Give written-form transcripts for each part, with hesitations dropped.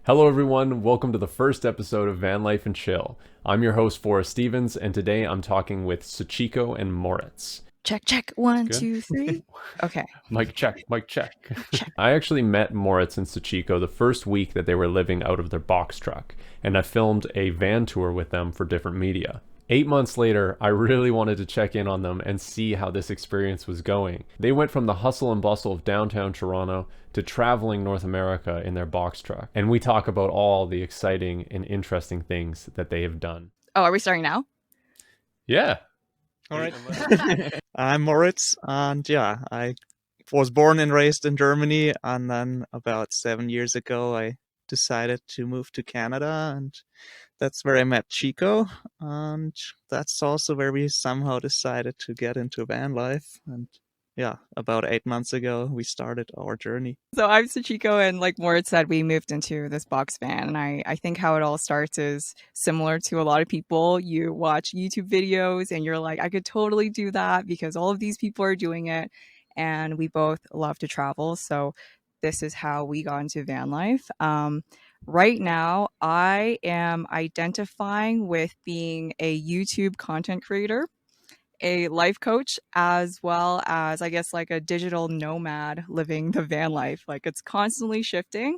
Hello, everyone. Welcome to the first episode of VanLife and Chill. I'm your host, Forrest Stevens, and today I'm talking with Sachiko and Moritz. Check, check. One, Good? 2, 3. Okay. Mic check, mic check. Check. I actually met Moritz and Sachiko the first week that they were living out of their box truck, and I filmed a van tour with them for different media. 8 months later, I really wanted to check in on them and see how this experience was going. They went from the hustle and bustle of downtown Toronto to traveling North America in their box truck. And we talk about all the exciting and interesting things that they have done. Oh, are we starting now? Yeah. All right. I'm Moritz, and I was born and raised in Germany, and then about 7 years ago, I decided to move to Canada, and that's where I met Chico, and that's also where we somehow decided to get into van life. And about 8 months ago, we started our journey. So I'm Sachiko, and like Moritz said, we moved into this box van. And I think how it all starts is similar to a lot of people. You watch YouTube videos and you're like, I could totally do that because all of these people are doing it. And we both love to travel. So this is how we got into van life. Right now, I am identifying with being a YouTube content creator, a life coach, as well as, I guess, like a digital nomad living the van life. Like it's constantly shifting,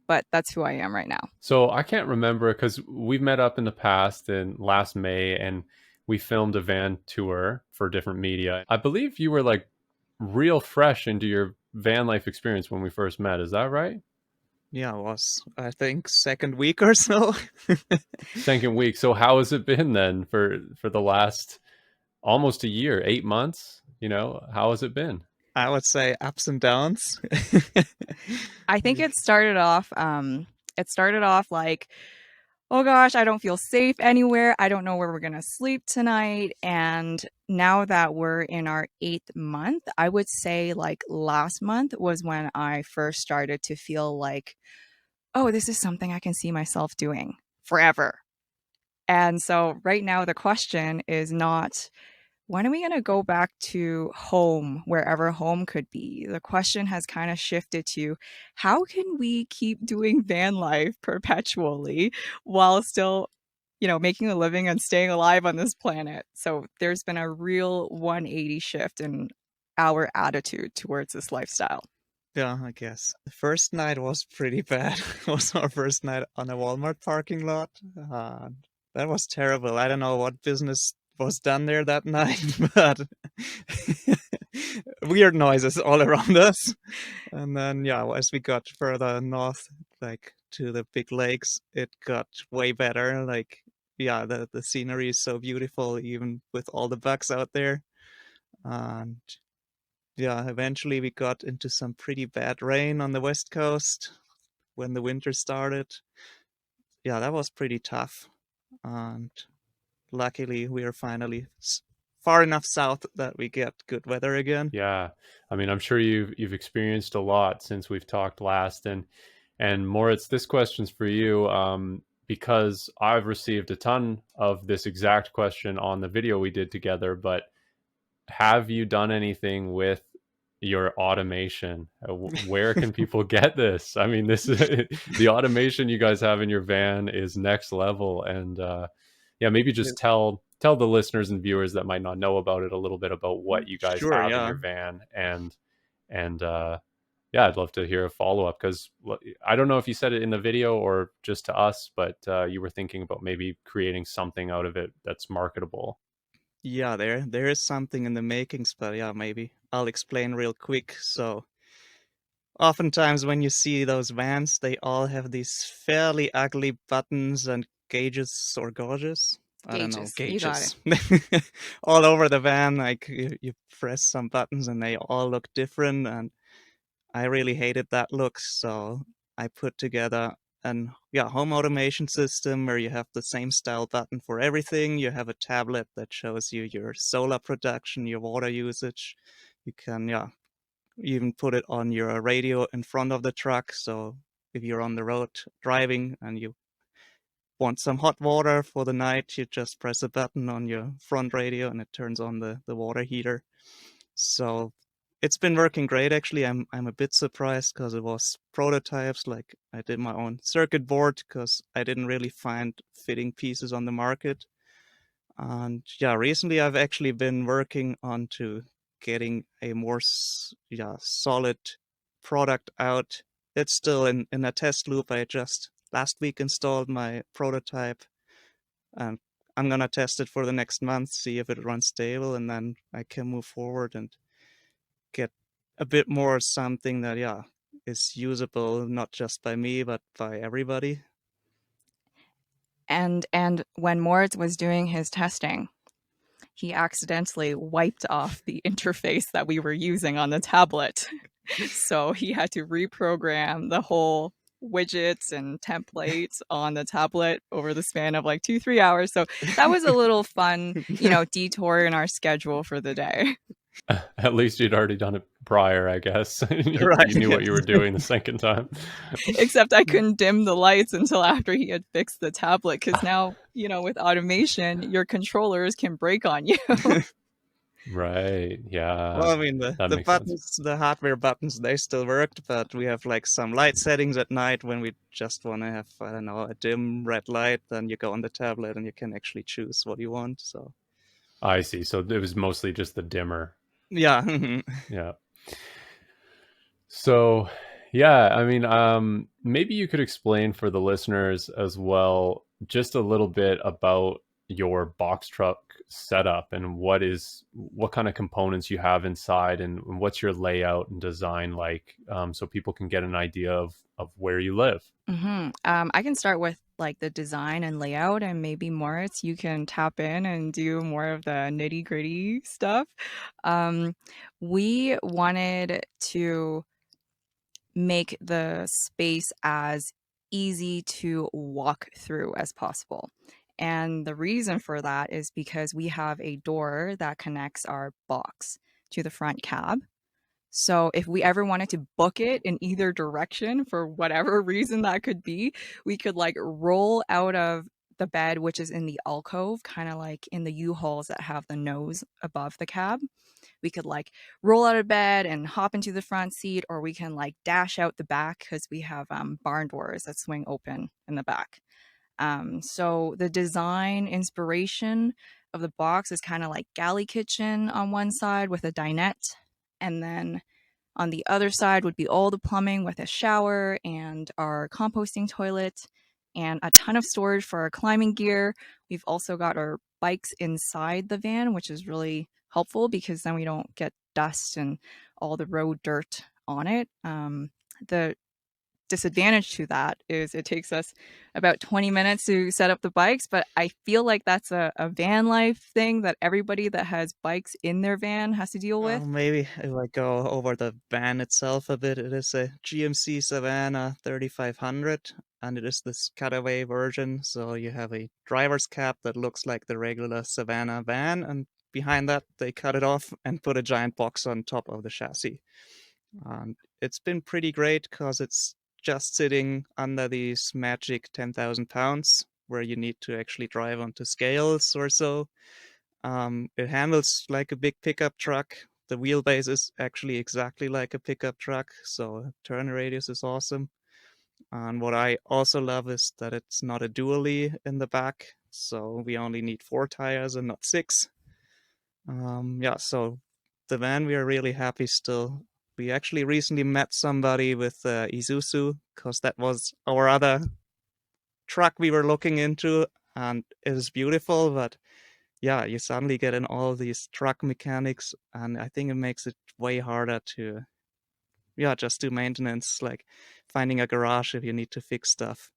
but that's who I am right now. So I can't remember because we've met up in the past in last May and we filmed a van tour for different media. I believe you were like real fresh into your van life experience when we first met. Is that right? Yeah, it was, I think, second week or so. Second week. So how has it been then for the last almost a year, 8 months? How has it been? I would say ups and downs. I think it started off like, oh gosh, I don't feel safe anywhere. I don't know where we're going to sleep tonight. And now that we're in our 8th month, I would say like last month was when I first started to feel like, oh, this is something I can see myself doing forever. And so right now the question is not, when are we going to go back to home, wherever home could be? The question has kind of shifted to, how can we keep doing van life perpetually while still, making a living and staying alive on this planet? So there's been a real 180 shift in our attitude towards this lifestyle. Yeah, I guess. The first night was pretty bad. It was our first night on a Walmart parking lot. That was terrible. I don't know what business was done there that night, but weird noises all around us. And then, as we got further north, like to the big lakes, it got way better. Like, the scenery is so beautiful, even with all the bugs out there. And eventually we got into some pretty bad rain on the West Coast when the winter started. Yeah, that was pretty tough. And luckily we are finally far enough south that we get good weather again. Yeah. I mean, I'm sure you've experienced a lot since we've talked last. And Moritz, this question's for you, because I've received a ton of this exact question on the video we did together, but have you done anything with your automation? Where can people get this? I mean, this is the automation you guys have in your van is next level. And maybe just tell the listeners and viewers that might not know about it a little bit about what you guys Sure, have in your van. And I'd love to hear a follow-up because I don't know if you said it in the video or just to us, but you were thinking about maybe creating something out of it that's marketable. Yeah, there is something in the makings, but maybe I'll explain real quick. So oftentimes when you see those vans, they all have these fairly ugly buttons and gauges or gauges. I don't know, Gauges. all over the van. Like you press some buttons and they all look different, and I really hated that look. So I put together an home automation system where you have the same style button for everything. You have a tablet that shows you your solar production, your water usage. You can even put it on your radio in front of the truck. So if you're on the road driving and you want some hot water for the night, you just press a button on your front radio and it turns on the water heater. So it's been working great actually. I'm a bit surprised because it was prototypes. Like I did my own circuit board because I didn't really find fitting pieces on the market. And yeah, recently I've actually been working on to getting a more solid product out. It's still in a test loop. I just last week installed my prototype, and I'm gonna test it for the next month, see if it runs stable, and then I can move forward and get a bit more something that is usable not just by me but by everybody. And when Moritz was doing his testing, he accidentally wiped off the interface that we were using on the tablet. So he had to reprogram the whole widgets and templates on the tablet over the span of like 2-3 hours. So that was a little fun, detour in our schedule for the day. At least you'd already done it prior, I guess. Right. You knew what you were doing the second time. Except I couldn't dim the lights until after he had fixed the tablet, because now, with automation, your controllers can break on you. Right. Yeah. Well, I mean, That the makes sense. buttons, the hardware buttons, they still worked, but we have like some light settings at night when we just want to have, I don't know, a dim red light. Then you go on the tablet and you can actually choose what you want. So I see. So it was mostly just the dimmer. yeah. Yeah. So, yeah, I mean, maybe you could explain for the listeners as well, just a little bit about your box truck setup and what kind of components you have inside, and what's your layout and design like, so people can get an idea of where you live. I can start with like the design and layout, and maybe Moritz, you can tap in and do more of the nitty gritty stuff. We wanted to make the space as easy to walk through as possible. And the reason for that is because we have a door that connects our box to the front cab. So if we ever wanted to book it in either direction for whatever reason that could be, we could like roll out of the bed, which is in the alcove, kind of like in the U-Hauls that have the nose above the cab. We could like roll out of bed and hop into the front seat, or we can like dash out the back because we have barn doors that swing open in the back. So the design inspiration of the box is kind of like galley kitchen on one side with a dinette, and then on the other side would be all the plumbing with a shower and our composting toilet and a ton of storage for our climbing gear. We've also got our bikes inside the van, which is really helpful because then we don't get dust and all the road dirt on it. The disadvantage to that is it takes us about 20 minutes to set up the bikes, but I feel like that's a van life thing that everybody that has bikes in their van has to deal with. Maybe if I go over the van itself a bit, it is a GMC Savannah 3500, and it is this cutaway version. So you have a driver's cab that looks like the regular Savannah van, and behind that they cut it off and put a giant box on top of the chassis. And it's been pretty great because it's just sitting under these magic 10,000 pounds where you need to actually drive onto scales or so. It handles like a big pickup truck. The wheelbase is actually exactly like a pickup truck, so turn radius is awesome. And what I also love is that it's not a dually in the back, so we only need 4 tires and not 6. So the van, we are really happy still. We actually recently met somebody with Isuzu, because that was our other truck we were looking into, and it is beautiful, but yeah, you suddenly get in all these truck mechanics, and I think it makes it way harder to just do maintenance, like finding a garage if you need to fix stuff.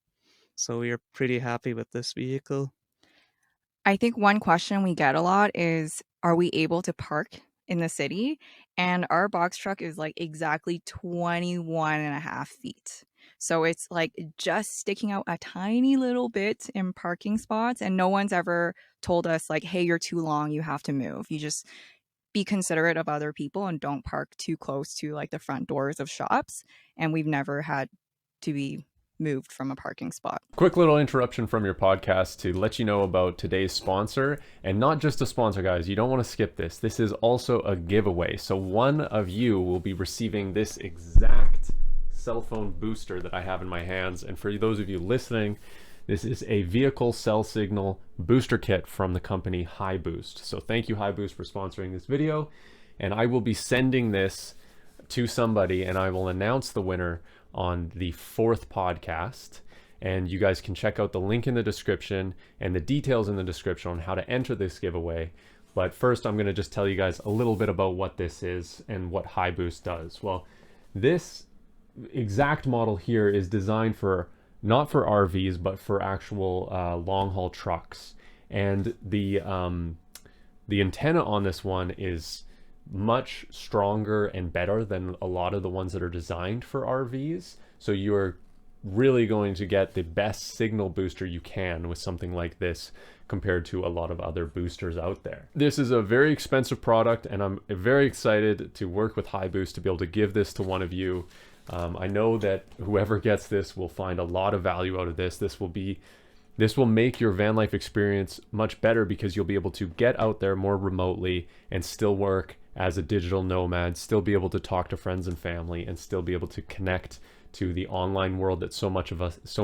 So we're pretty happy with this vehicle. I think one question we get a lot is, are we able to park in the city? And our box truck is like exactly 21 and a half feet. So it's like just sticking out a tiny little bit in parking spots. And no one's ever told us, like, hey, you're too long, you have to move. You just be considerate of other people and don't park too close to like the front doors of shops. And we've never had to be moved from a parking spot. Quick little interruption from your podcast to let you know about today's sponsor, and not just a sponsor, guys. You don't want to skip this. This is also a giveaway. So one of you will be receiving this exact cell phone booster that I have in my hands. And for those of you listening, this is a vehicle cell signal booster kit from the company HiBoost. So thank you, HiBoost, for sponsoring this video. And I will be sending this to somebody, and I will announce the winner on the 4th podcast. And you guys can check out the link in the description and the details in the description on how to enter this giveaway. But first, I'm going to just tell you guys a little bit about what this is and what HiBoost does. Well, this exact model here is designed for not for RVs, but for actual long-haul trucks. And the antenna on this one is much stronger and better than a lot of the ones that are designed for RVs. So you're really going to get the best signal booster you can with something like this compared to a lot of other boosters out there. This is a very expensive product, and I'm very excited to work with HiBoost to be able to give this to one of you. I know that whoever gets this will find a lot of value out of this. This will make your van life experience much better because you'll be able to get out there more remotely and still work as a digital nomad, still be able to talk to friends and family, and still be able to connect to the online world that so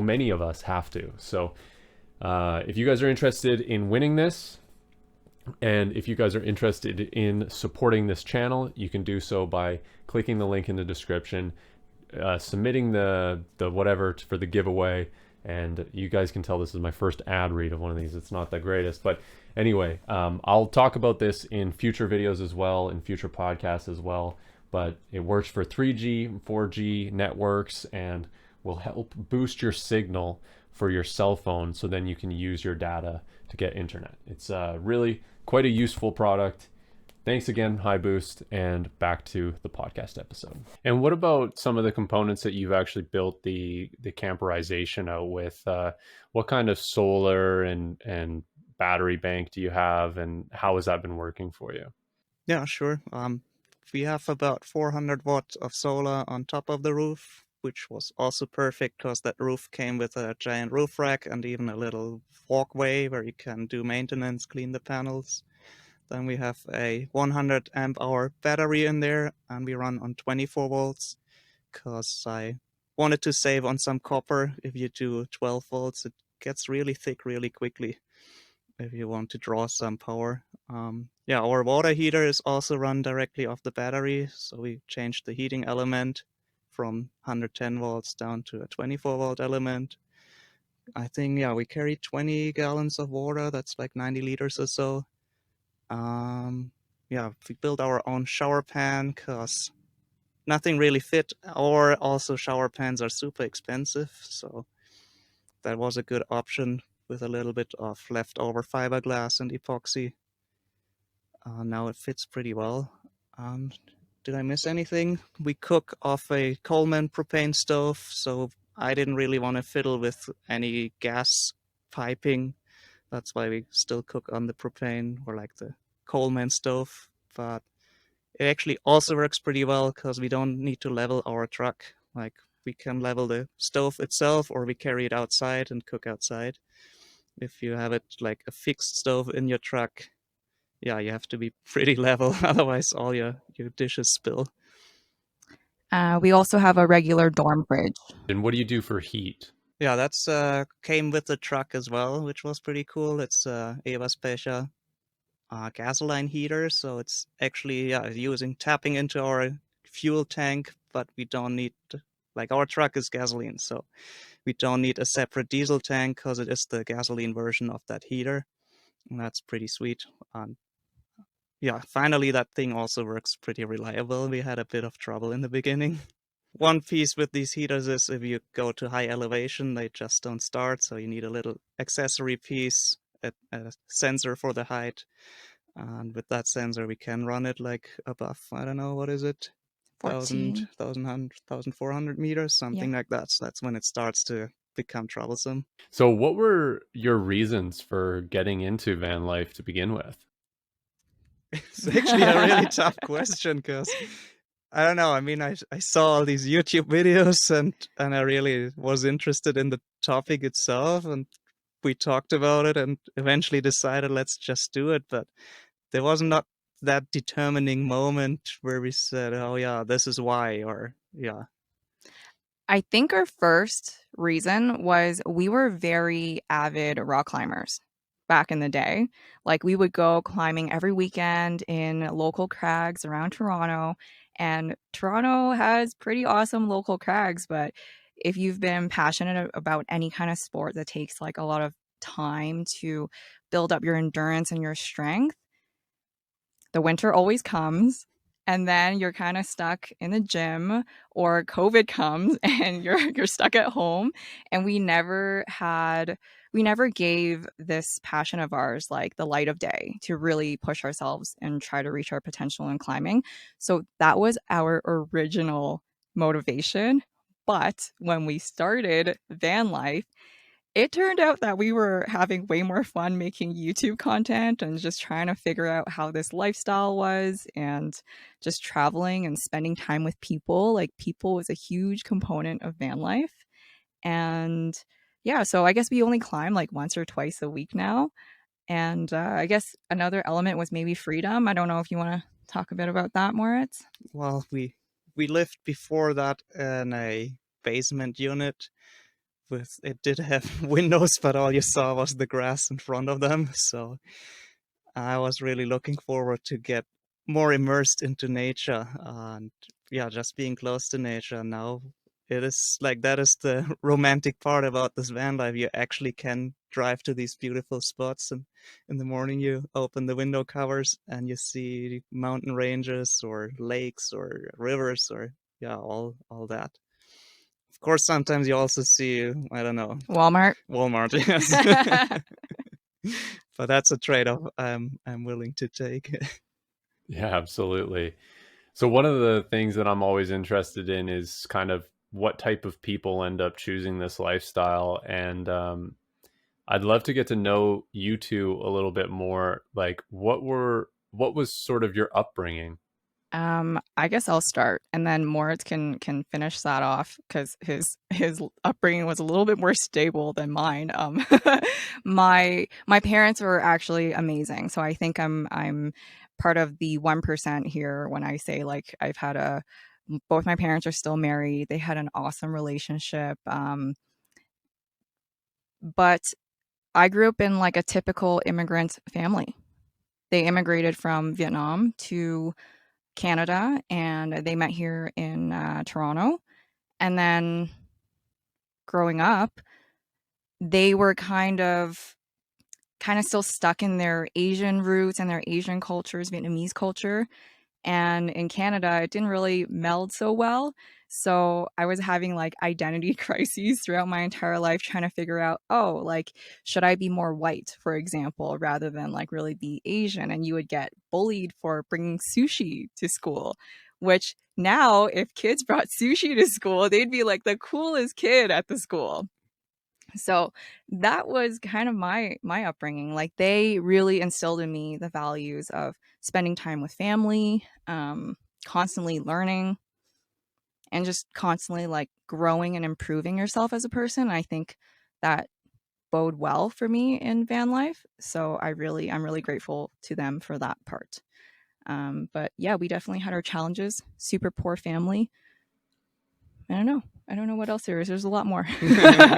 many of us have to. So if you guys are interested in winning this, and if you guys are interested in supporting this channel, you can do so by clicking the link in the description, submitting the whatever for the giveaway. And you guys can tell this is my first ad read of one of these. It's not the greatest, but anyway, I'll talk about this in future videos as well, in future podcasts as well. But it works for 3G, 4G networks, and will help boost your signal for your cell phone, so then you can use your data to get internet. It's really quite a useful product. Thanks again, HiBoost, and back to the podcast episode. And what about some of the components that you've actually built the camperization out with? What kind of solar and battery bank do you have, and how has that been working for you? Yeah, sure. We have about 400 watts of solar on top of the roof, which was also perfect because that roof came with a giant roof rack and even a little walkway where you can do maintenance, clean the panels. Then we have a 100 amp hour battery in there, and we run on 24 volts because I wanted to save on some copper. If you do 12 volts, it gets really thick really quickly if you want to draw some power. Yeah, our water heater is also run directly off the battery, so we changed the heating element from 110 volts down to a 24 volt element. I think, yeah, we carry 20 gallons of water. That's like 90 liters or so. Yeah, we built our own shower pan because nothing really fit, or also shower pans are super expensive, so that was a good option with a little bit of leftover fiberglass and epoxy. Now it fits pretty well. Did I miss anything? We cook off a Coleman propane stove, so I didn't really want to fiddle with any gas piping. That's why we still cook on the propane or like the Coleman stove. But it actually also works pretty well because we don't need to level our truck. Like, we can level the stove itself, or we carry it outside and cook outside. If you have it like a fixed stove in your truck, yeah, you have to be pretty level, otherwise all your dishes spill. We also have a regular dorm fridge. And what do you do for heat? Yeah, that's came with the truck as well, which was pretty cool. It's Eva Special gasoline heater, so it's actually tapping into our fuel tank, but we don't need, like, our truck is gasoline, so we don't need a separate diesel tank because it is the gasoline version of that heater, and that's pretty sweet. Yeah, finally that thing also works pretty reliable. We had a bit of trouble in the beginning. One piece with these heaters is if you go to high elevation, they just don't start, so you need a little accessory piece, a sensor for the height. And with that sensor, we can run it like above, I don't know, what is it? 1,400 meters, something like that. So that's when it starts to become troublesome. So what were your reasons for getting into van life to begin with? It's actually a really tough question because I don't know. I mean, I saw all these YouTube videos and I really was interested in the topic itself, and we talked about it and eventually decided let's just do it. But there was not that determining moment where we said, "Oh yeah, this is why," or yeah. I think our first reason was we were very avid rock climbers back in the day. Like we would go climbing every weekend in local crags around Toronto, and Toronto has pretty awesome local crags, but if you've been passionate about any kind of sport that takes like a lot of time to build up your endurance and your strength, the winter always comes, and then you're kind of stuck in the gym, or COVID comes and you're stuck at home. And we never gave this passion of ours like the light of day to really push ourselves and try to reach our potential in climbing. So that was our original motivation. But when we started van life, it turned out that we were having way more fun making YouTube content and just trying to figure out how this lifestyle was, and just traveling and spending time with people. Like, people was a huge component of van life. And yeah, so I guess we only climb like once or twice a week now. And I guess another element was maybe freedom. I don't know if you want to talk a bit about that, Moritz. Well, we lived before that in a basement unit with it did have windows, but all you saw was the grass in front of them. So I was really looking forward to get more immersed into nature and yeah, just being close to nature. Now it is like that is the romantic part about this van life. You actually can drive to these beautiful spots, and in the morning you open the window covers and you see mountain ranges or lakes or rivers or yeah, all that. Of course, sometimes you also see, I don't know, Walmart. Walmart, yes. But that's a trade-off I'm willing to take. Yeah, absolutely. So one of the things that I'm always interested in is kind of what type of people end up choosing this lifestyle. And I'd love to get to know you two a little bit more. Like, what was sort of your upbringing? I guess I'll start, and then Moritz can finish that off because his upbringing was a little bit more stable than mine. My parents were actually amazing, so I think I'm part of the 1% here when I say like I've had a both my parents are still married. They had an awesome relationship, but I grew up in like a typical immigrant family. They immigrated from Vietnam to Canada, and they met here in Toronto. And then growing up, they were kind of still stuck in their Asian roots and their Asian cultures, Vietnamese culture. And in Canada, it didn't really meld so well. So I was having like identity crises throughout my entire life, trying to figure out, oh, like, should I be more white, for example, rather than like really be Asian? And you would get bullied for bringing sushi to school, which now, if kids brought sushi to school, they'd be like the coolest kid at the school. So that was kind of my upbringing. Like, they really instilled in me the values of spending time with family, constantly learning, and just constantly like growing and improving yourself as a person. I think that bode well for me in van life. So I'm really grateful to them for that part. But yeah, we definitely had our challenges. Super poor family. I don't know. I don't know what else there is. There's a lot more.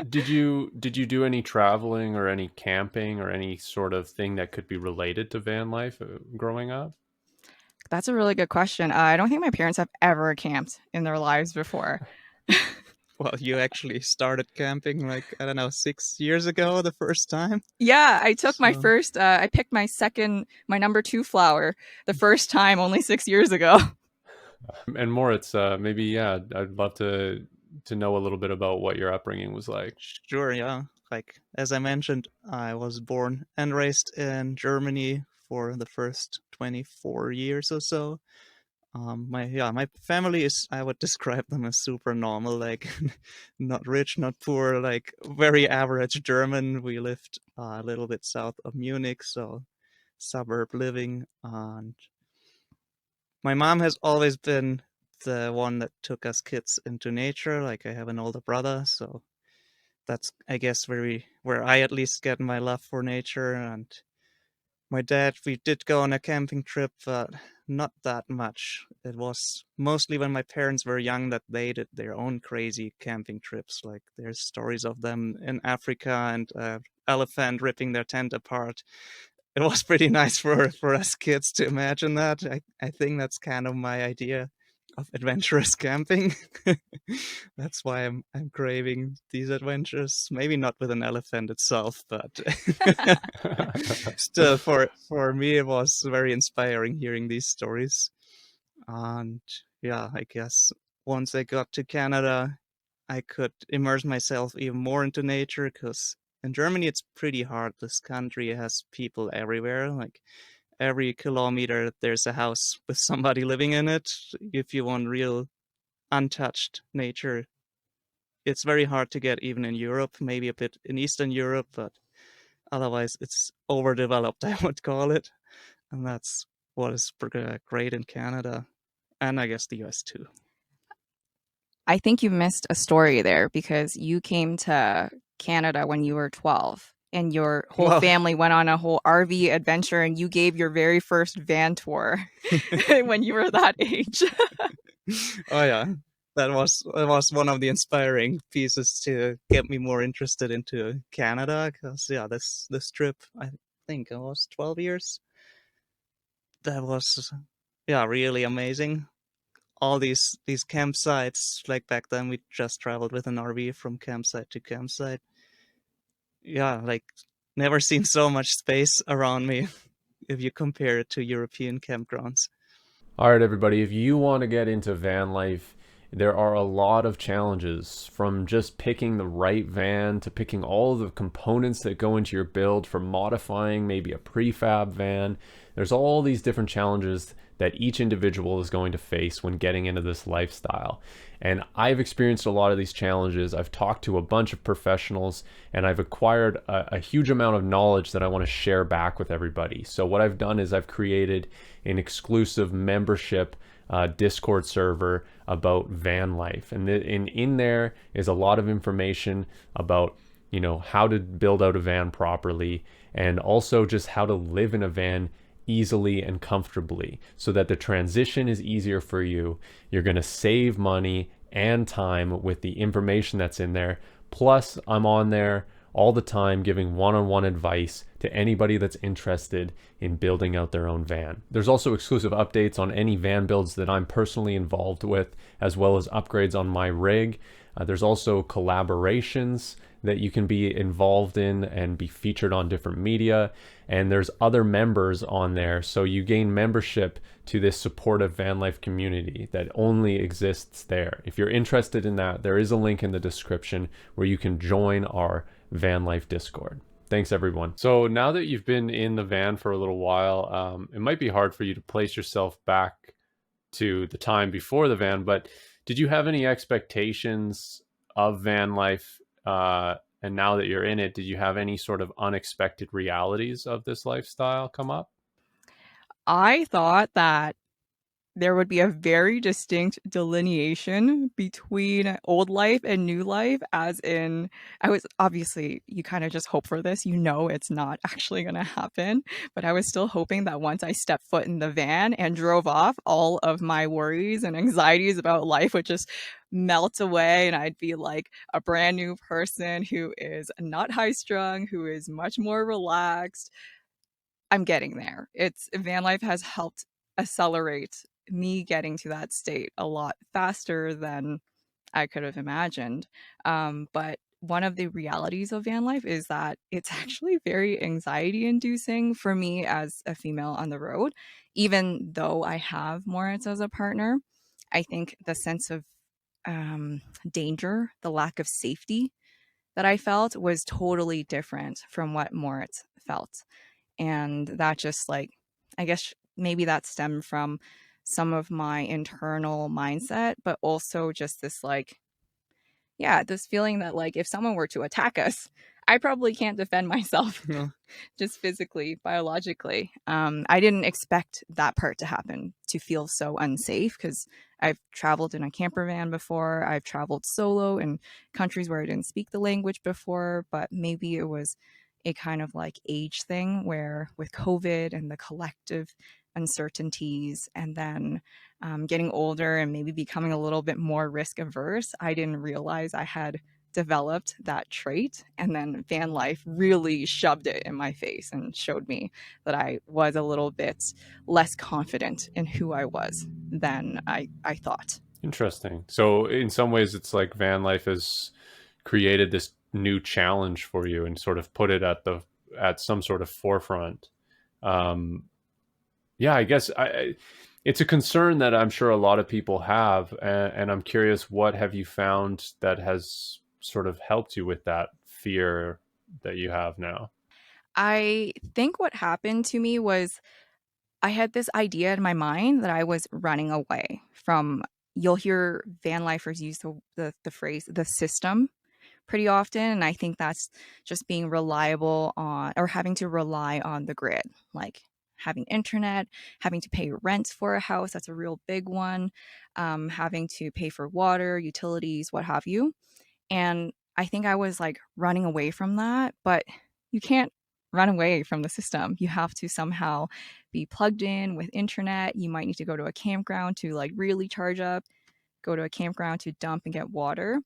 Did you do any traveling or any camping or any sort of thing that could be related to van life growing up? That's a really good question. I don't think my parents have ever camped in their lives before. Well, you actually started camping like, I don't know, 6 years ago, the first time. Yeah, I took my So, first, I picked my number two flower the first time only 6 years ago. And Moritz, maybe yeah, I'd love to know a little bit about what your upbringing was like. sure, yeah. Like, as I mentioned, I was born and raised in Germany for the first 24 years or so. My family is, I would describe them as super normal, like not rich, not poor, like very average German. We lived a little bit south of Munich, so suburb living. And my mom has always been the one that took us kids into nature. Like, I have an older brother, so that's, I guess, where I at least get my love for nature. And my dad, we did go on a camping trip, but not that much. It was mostly when my parents were young that they did their own crazy camping trips. Like, there's stories of them in Africa and elephant ripping their tent apart. It was pretty nice for us kids to imagine that. I think that's kind of my idea of adventurous camping. That's why I'm craving these adventures. Maybe not with an elephant itself, but still, for me, it was very inspiring hearing these stories. And yeah, I guess once I got to Canada, I could immerse myself even more into nature, because in Germany it's pretty hard. This country has people everywhere. Like, every kilometer there's a house with somebody living in it. If you want real untouched nature, it's very hard to get even in Europe, maybe a bit in Eastern Europe, but otherwise it's overdeveloped, I would call it. And that's what is great in Canada, and I guess the US too. I think you missed a story there, because you came to Canada when you were 12 and your whole Well, family went on a whole RV adventure, and you gave your very first van tour when you were that age. oh yeah, that was one of the inspiring pieces to get me more interested into Canada, because yeah, this trip, I think it was 12 years. That was, yeah, really amazing. All these campsites, like back then we just traveled with an RV from campsite to campsite. Yeah, like, never seen so much space around me if you compare it to European campgrounds. All right, everybody, if you want to get into van life, there are a lot of challenges, from just picking the right van to picking all of the components that go into your build, for modifying maybe a prefab van. There's all these different challenges that each individual is going to face when getting into this lifestyle. And I've experienced a lot of these challenges. I've talked to a bunch of professionals, and I've acquired a huge amount of knowledge that I want to share back with everybody. So what I've done is I've created an exclusive membership Discord server about van life, and in there is a lot of information about, you know, how to build out a van properly, and also just how to live in a van easily and comfortably, so that the transition is easier for you. You're going to save money and time with the information that's in there. Plus, I'm on there all the time giving one-on-one advice to anybody that's interested in building out their own van. There's also exclusive updates on any van builds that I'm personally involved with, as well as upgrades on my rig. There's also collaborations that you can be involved in and be featured on different media. And there's other members on there. So you gain membership to this supportive van life community that only exists there. If you're interested in that, there is a link in the description where you can join our van life Discord. Thanks, everyone. So now that you've been in the van for a little while, it might be hard for you to place yourself back to the time before the van, but did you have any expectations of van life? And now that you're in it, did you have any sort of unexpected realities of this lifestyle come up? I thought that there would be a very distinct delineation between old life and new life, as in, I was obviously, you kind of just hope for this, you know, it's not actually going to happen, but I was still hoping that once I stepped foot in the van and drove off, all of my worries and anxieties about life would just melt away, and I'd be like a brand new person who is not high strung, who is much more relaxed. I'm getting there. Van life has helped accelerate me getting to that state a lot faster than I could have imagined. But one of the realities of van life is that it's actually very anxiety inducing for me as a female on the road. Even though I have Moritz as a partner, I think the sense of danger, the lack of safety that I felt was totally different from what Moritz felt. And that just, like, I guess maybe that stemmed from some of my internal mindset, but also just this, like, yeah, this feeling that, like, if someone were to attack us, I probably can't defend myself No. just physically, biologically. I didn't expect that part to happen, to feel so unsafe, because I've traveled in a camper van before. I've traveled solo in countries where I didn't speak the language before, but maybe it was a kind of like age thing where with COVID and the collective uncertainties, and then getting older and maybe becoming a little bit more risk averse, I didn't realize I had developed that trait. And then van life really shoved it in my face and showed me that I was a little bit less confident in who I was than I thought. Interesting. So in some ways, it's like van life has created this new challenge for you and sort of put it at some sort of forefront. Um, yeah, I guess it's a concern that I'm sure a lot of people have, and I'm curious, what have you found that has sort of helped you with that fear that you have now? I think what happened to me was I had this idea in my mind that I was running away from. You'll hear van lifers use the phrase the system pretty often. And I think that's just being reliable on, or having to rely on the grid, like having internet, having to pay rent for a house. That's a real big one. Having to pay for water, utilities, what have you. And I think I was like running away from that, but you can't run away from the system. You have to somehow be plugged in with internet. You might need to go to a campground to like really charge up, go to a campground to dump and get water.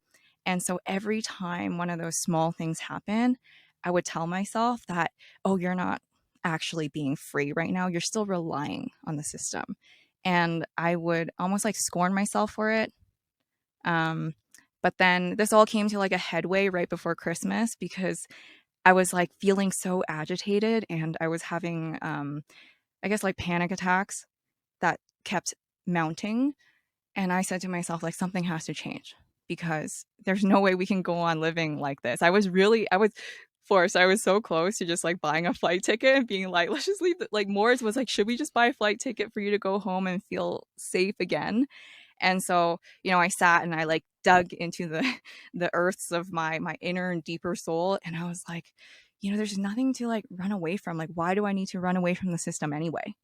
And so every time one of those small things happen, I would tell myself that, oh, you're not actually being free right now. You're still relying on the system. And I would almost like scorn myself for it. Um, but then this all came to like a headway right before Christmas, because I was like feeling so agitated, and I was having, I guess, like panic attacks that kept mounting. And I said to myself, like, something has to change, because there's no way we can go on living like this. I was forced. I was so close to just like buying a flight ticket and being like, let's just leave. Like, Moritz was like, should we just buy a flight ticket for you to go home and feel safe again? And so, I sat and I like dug into the the earths of my inner and deeper soul, and I was like, there's nothing to like run away from. Like, why do I need to run away from the system anyway?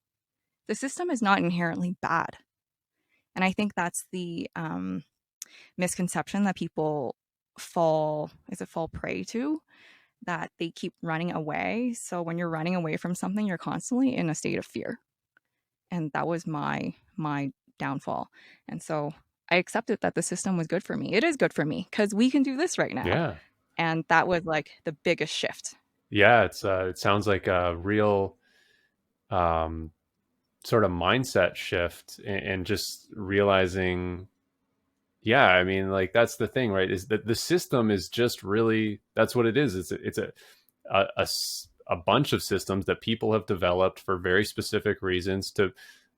The system is not inherently bad. And I think that's the misconception that people fall prey to, that they keep running away. So when you're running away from something, you're constantly in a state of fear. And that was my downfall. And so I accepted that the system was good for me. It is good for me because we can do this right now. Yeah. And that was like the biggest shift. Yeah, it sounds like a real um, sort of mindset shift, and just realizing, yeah, I mean, like that's the thing, right? Is that the system is just really, that's what it is. It's a bunch of systems that people have developed for very specific reasons to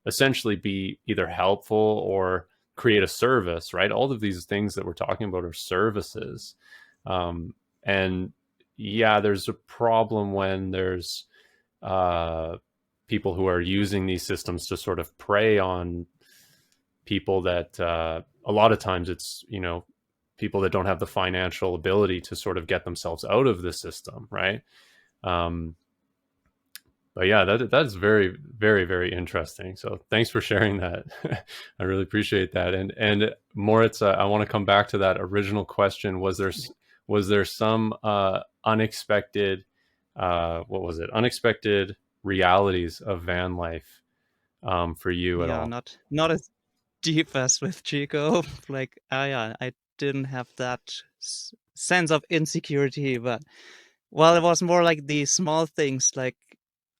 essentially be either helpful or create a service, right? All of these things that we're talking about are services. And yeah, there's a problem when there's people who are using these systems to sort of prey on people that a lot of times it's, people that don't have the financial ability to sort of get themselves out of the system, right? But yeah, that's very, very, very interesting. So thanks for sharing that. I really appreciate that. And Moritz, I want to come back to that original question. Was there some unexpected, what was it? Unexpected realities of van life for you at Yeah, all? not as deep as with Chico. Like, yeah, I didn't have that sense of insecurity, but well, it was more like the small things, like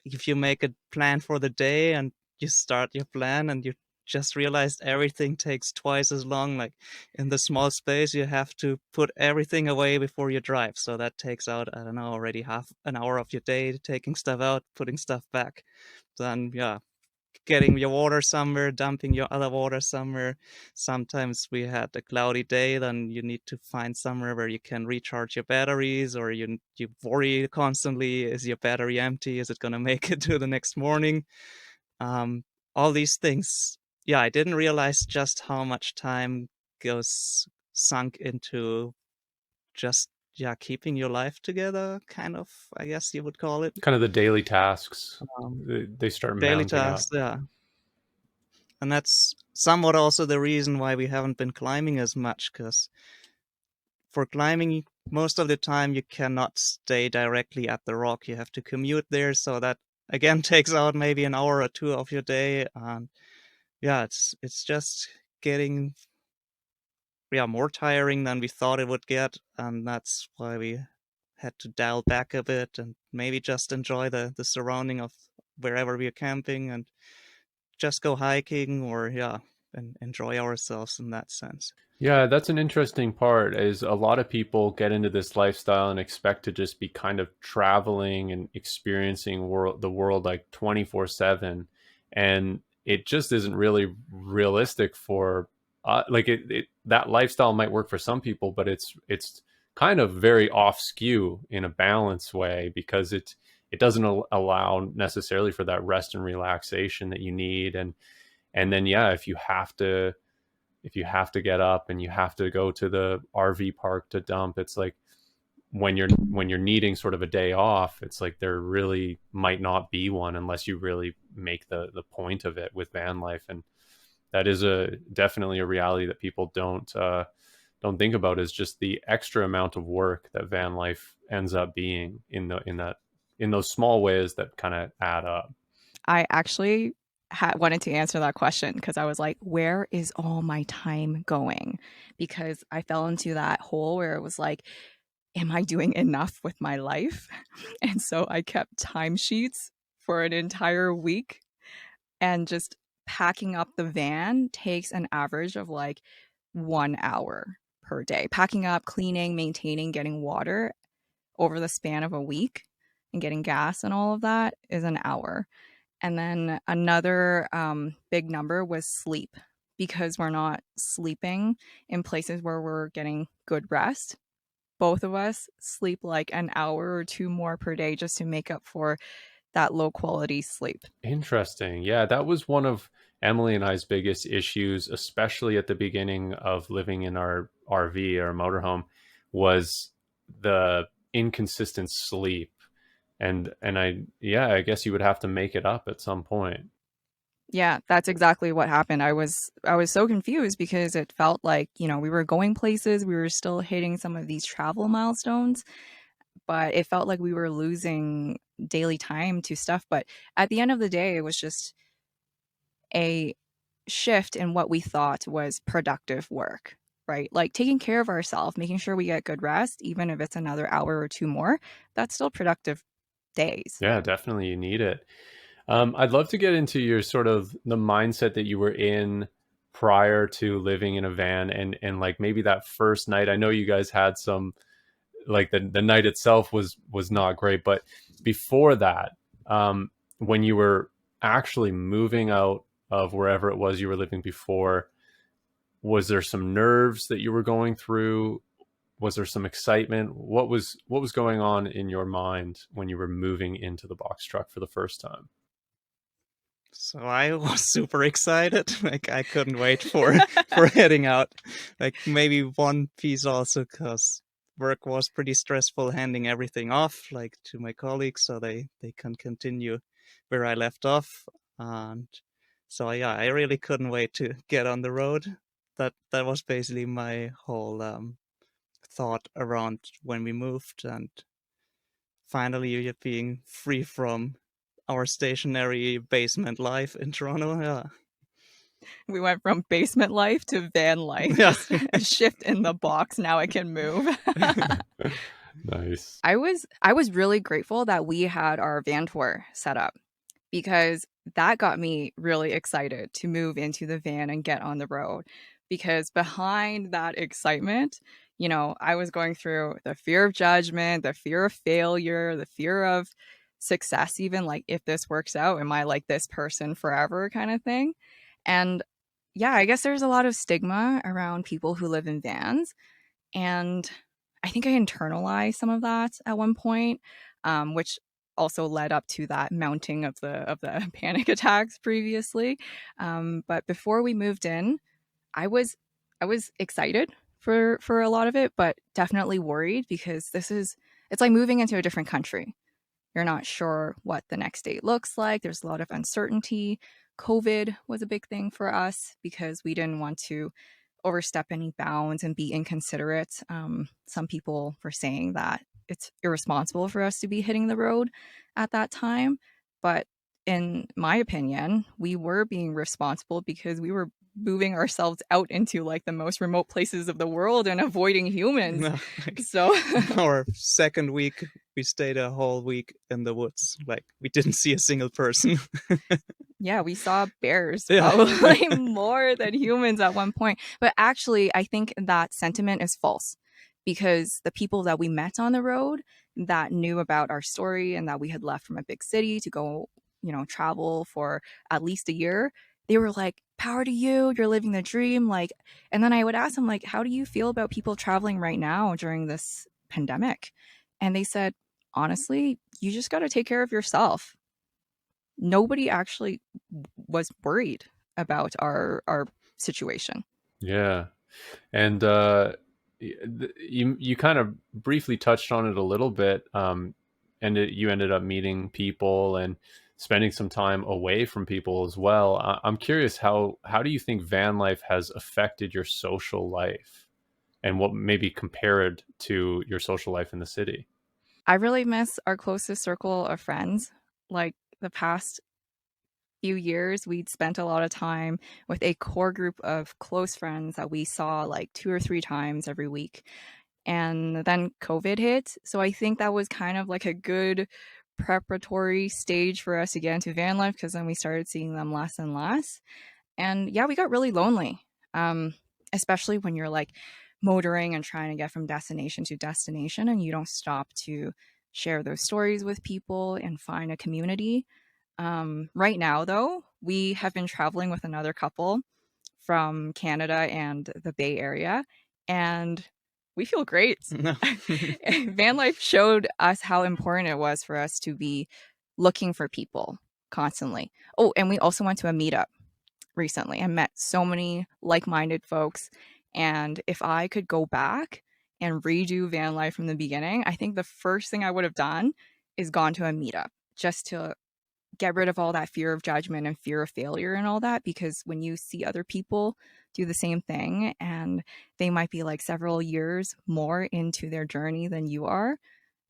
if you make a plan for the day and you start your plan and you just realized everything takes twice as long. Like in the small space, you have to put everything away before you drive. So that takes out, I don't know, already half an hour of your day, taking stuff out, putting stuff back. Then, yeah, getting your water somewhere, dumping your other water somewhere. Sometimes we had a cloudy day, then you need to find somewhere where you can recharge your batteries, or you worry constantly, is your battery empty? Is it going to make it to the next morning? All these things. Yeah, I didn't realize just how much time goes sunk into just keeping your life together, kind of, I guess you would call it. Kind of the daily tasks, Um, they start Daily mounting up. tasks, yeah. And that's somewhat also the reason why we haven't been climbing as much, because for climbing, most of the time you cannot stay directly at the rock. You have to commute there, so that again takes out maybe an hour or two of your day. And yeah, it's just getting more tiring than we thought it would get, and that's why we had to dial back a bit and maybe just enjoy the surrounding of wherever we're camping and just go hiking or and enjoy ourselves in that sense. Yeah, that's an interesting part is a lot of people get into this lifestyle and expect to just be kind of traveling and experiencing the world like 24/7, and it just isn't really realistic for like that lifestyle might work for some people, but it's kind of very off skew in a balanced way because it doesn't allow necessarily for that rest and relaxation that you need. And then yeah, if you have to get up and you have to go to the RV park to dump, it's like when you're needing sort of a day off, it's like there really might not be one unless you really make the point of it with van life. And that is definitely a reality that people don't think about, is just the extra amount of work that van life ends up being in those small ways that kind of add up. I actually wanted to answer that question because I was like, where is all my time going? Because I fell into that hole where it was like, am I doing enough with my life? And so I kept timesheets for an entire week, and just packing up the van takes an average of like 1 hour per day. Packing up, cleaning, maintaining, getting water over the span of a week and getting gas and all of that is an hour. And then another big number was sleep, because we're not sleeping in places where we're getting good rest. Both of us sleep like an hour or two more per day just to make up for that low quality sleep. Interesting. Yeah, that was one of Emily and I's biggest issues, especially at the beginning of living in our RV or motorhome, was the inconsistent sleep. And I guess you would have to make it up at some point. Yeah, that's exactly what happened. I was so confused because it felt like, we were going places, we were still hitting some of these travel milestones, but it felt like we were losing daily time to stuff. But at the end of the day, it was just a shift in what we thought was productive work, right? Like taking care of ourselves, making sure we get good rest, even if it's another hour or two more, that's still productive days. Yeah, definitely you need it. I'd love to get into your sort of the mindset that you were in prior to living in a van, and like maybe that first night. I know you guys had some, like the night itself was not great, but before that, when you were actually moving out of wherever it was you were living before, was there some nerves that you were going through? Was there some excitement? What was going on in your mind when you were moving into the box truck for the first time? So I was super excited. Like I couldn't wait for heading out. Like maybe one piece also because work was pretty stressful handing everything off like to my colleagues so they can continue where I left off. And so I really couldn't wait to get on the road. That was basically my whole thought around when we moved, and finally you're being free from our stationary basement life in Toronto. Yeah. We went from basement life to van life. Yeah. Just a shift in the box. Now I can move. Nice. I was really grateful that we had our van tour set up, because that got me really excited to move into the van and get on the road. Because behind that excitement, I was going through the fear of judgment, the fear of failure, the fear of success, even like if this works out, am I like this person forever kind of thing. And yeah, I guess there's a lot of stigma around people who live in vans. And I think I internalized some of that at one point, which also led up to that mounting of the panic attacks previously. But before we moved in, I was excited for a lot of it, but definitely worried because it's like moving into a different country. You're not sure what the next day looks like. There's a lot of uncertainty. COVID was a big thing for us because we didn't want to overstep any bounds and be inconsiderate. Some people were saying that it's irresponsible for us to be hitting the road at that time. But in my opinion, we were being responsible because we were moving ourselves out into like the most remote places of the world and avoiding humans. No, like, So our second week, we stayed a whole week in the woods. Like, we didn't see a single person. yeah, we saw bears Yeah. probably more than humans at one point. But actually, I think that sentiment is false because the people that we met on the road that knew about our story and that we had left from a big city to go, travel for at least a year, they were like, power to you, you're living the dream. Like, and then I would ask them, like, how do you feel about people traveling right now during this pandemic? And they said, honestly, you just got to take care of yourself. Nobody actually was worried about our situation. Yeah. And you kind of briefly touched on it a little bit, and you ended up meeting people and spending some time away from people as well. I'm curious, how do you think van life has affected your social life, and what maybe compared to your social life in the city? I really miss our closest circle of friends. Like the past few years, we'd spent a lot of time with a core group of close friends that we saw like 2 or 3 times every week. And then COVID hit. So I think that was kind of like a good preparatory stage for us to get into van life because then we started seeing them less and less. And yeah, we got really lonely, especially when you're like motoring and trying to get from destination to destination and you don't stop to share those stories with people and find a community. Right now, though, we have been traveling with another couple from Canada and the Bay Area, and we feel great. No. Van life showed us how important it was for us to be looking for people constantly. Oh, and we also went to a meetup recently and met so many like-minded folks. And if I could go back and redo van life from the beginning, I think the first thing I would have done is gone to a meetup just to get rid of all that fear of judgment and fear of failure and all that, because when you see other people do the same thing and they might be like several years more into their journey than you are,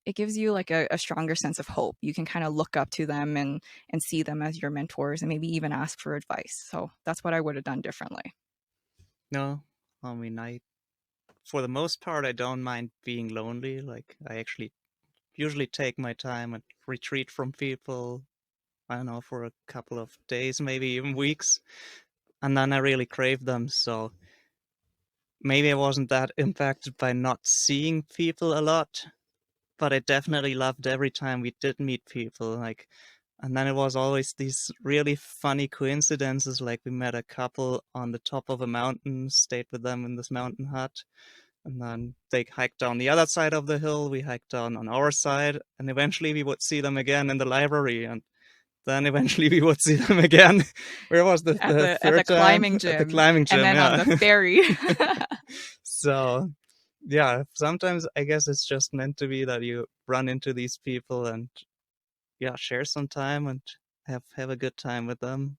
it gives you like a stronger sense of hope. You can kind of look up to them and see them as your mentors and maybe even ask for advice. So that's what I would have done differently. No, I mean, for the most part, I don't mind being lonely. Like, I actually usually take my time and retreat from people, I don't know, for a couple of days, maybe even weeks. And then I really crave them. So maybe I wasn't that impacted by not seeing people a lot, but I definitely loved every time we did meet people. Like, and then it was always these really funny coincidences. Like, we met a couple on the top of a mountain, stayed with them in this mountain hut. And then they hiked down the other side of the hill. We hiked down on our side. And eventually we would see them again in the library. And then eventually we would see them again. Where was the At third the climbing time? gym. At the climbing gym, and then yeah. on the ferry. So, yeah, sometimes I guess it's just meant to be that you run into these people and, yeah, share some time and have a good time with them.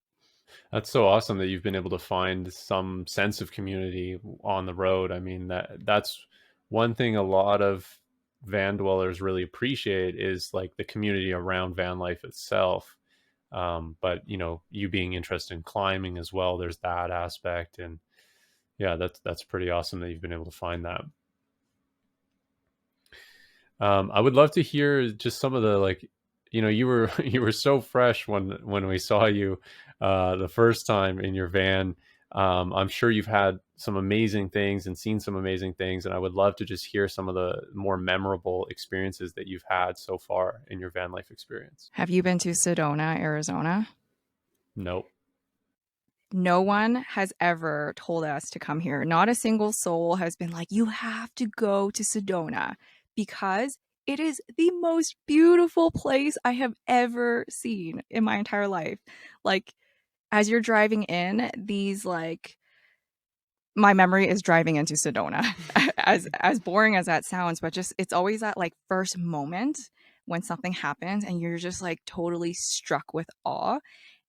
That's so awesome that you've been able to find some sense of community on the road. I mean, that's one thing a lot of van dwellers really appreciate, is like the community around van life itself. But you being interested in climbing as well, there's that aspect. And yeah, that's pretty awesome that you've been able to find that. I would love to hear just some of the, like, you were you were so fresh when we saw you the first time in your van. I'm sure you've had some amazing things and seen some amazing things, and I would love to just hear some of the more memorable experiences that you've had so far in your van life experience. Have you been to Sedona, Arizona? Nope. No one has ever told us to come here. Not a single soul has been like, you have to go to Sedona, because it is the most beautiful place I have ever seen in my entire life. Like, as you're driving in, these like my memory is driving into Sedona. As boring as that sounds, but just it's always that like first moment when something happens and you're just like totally struck with awe.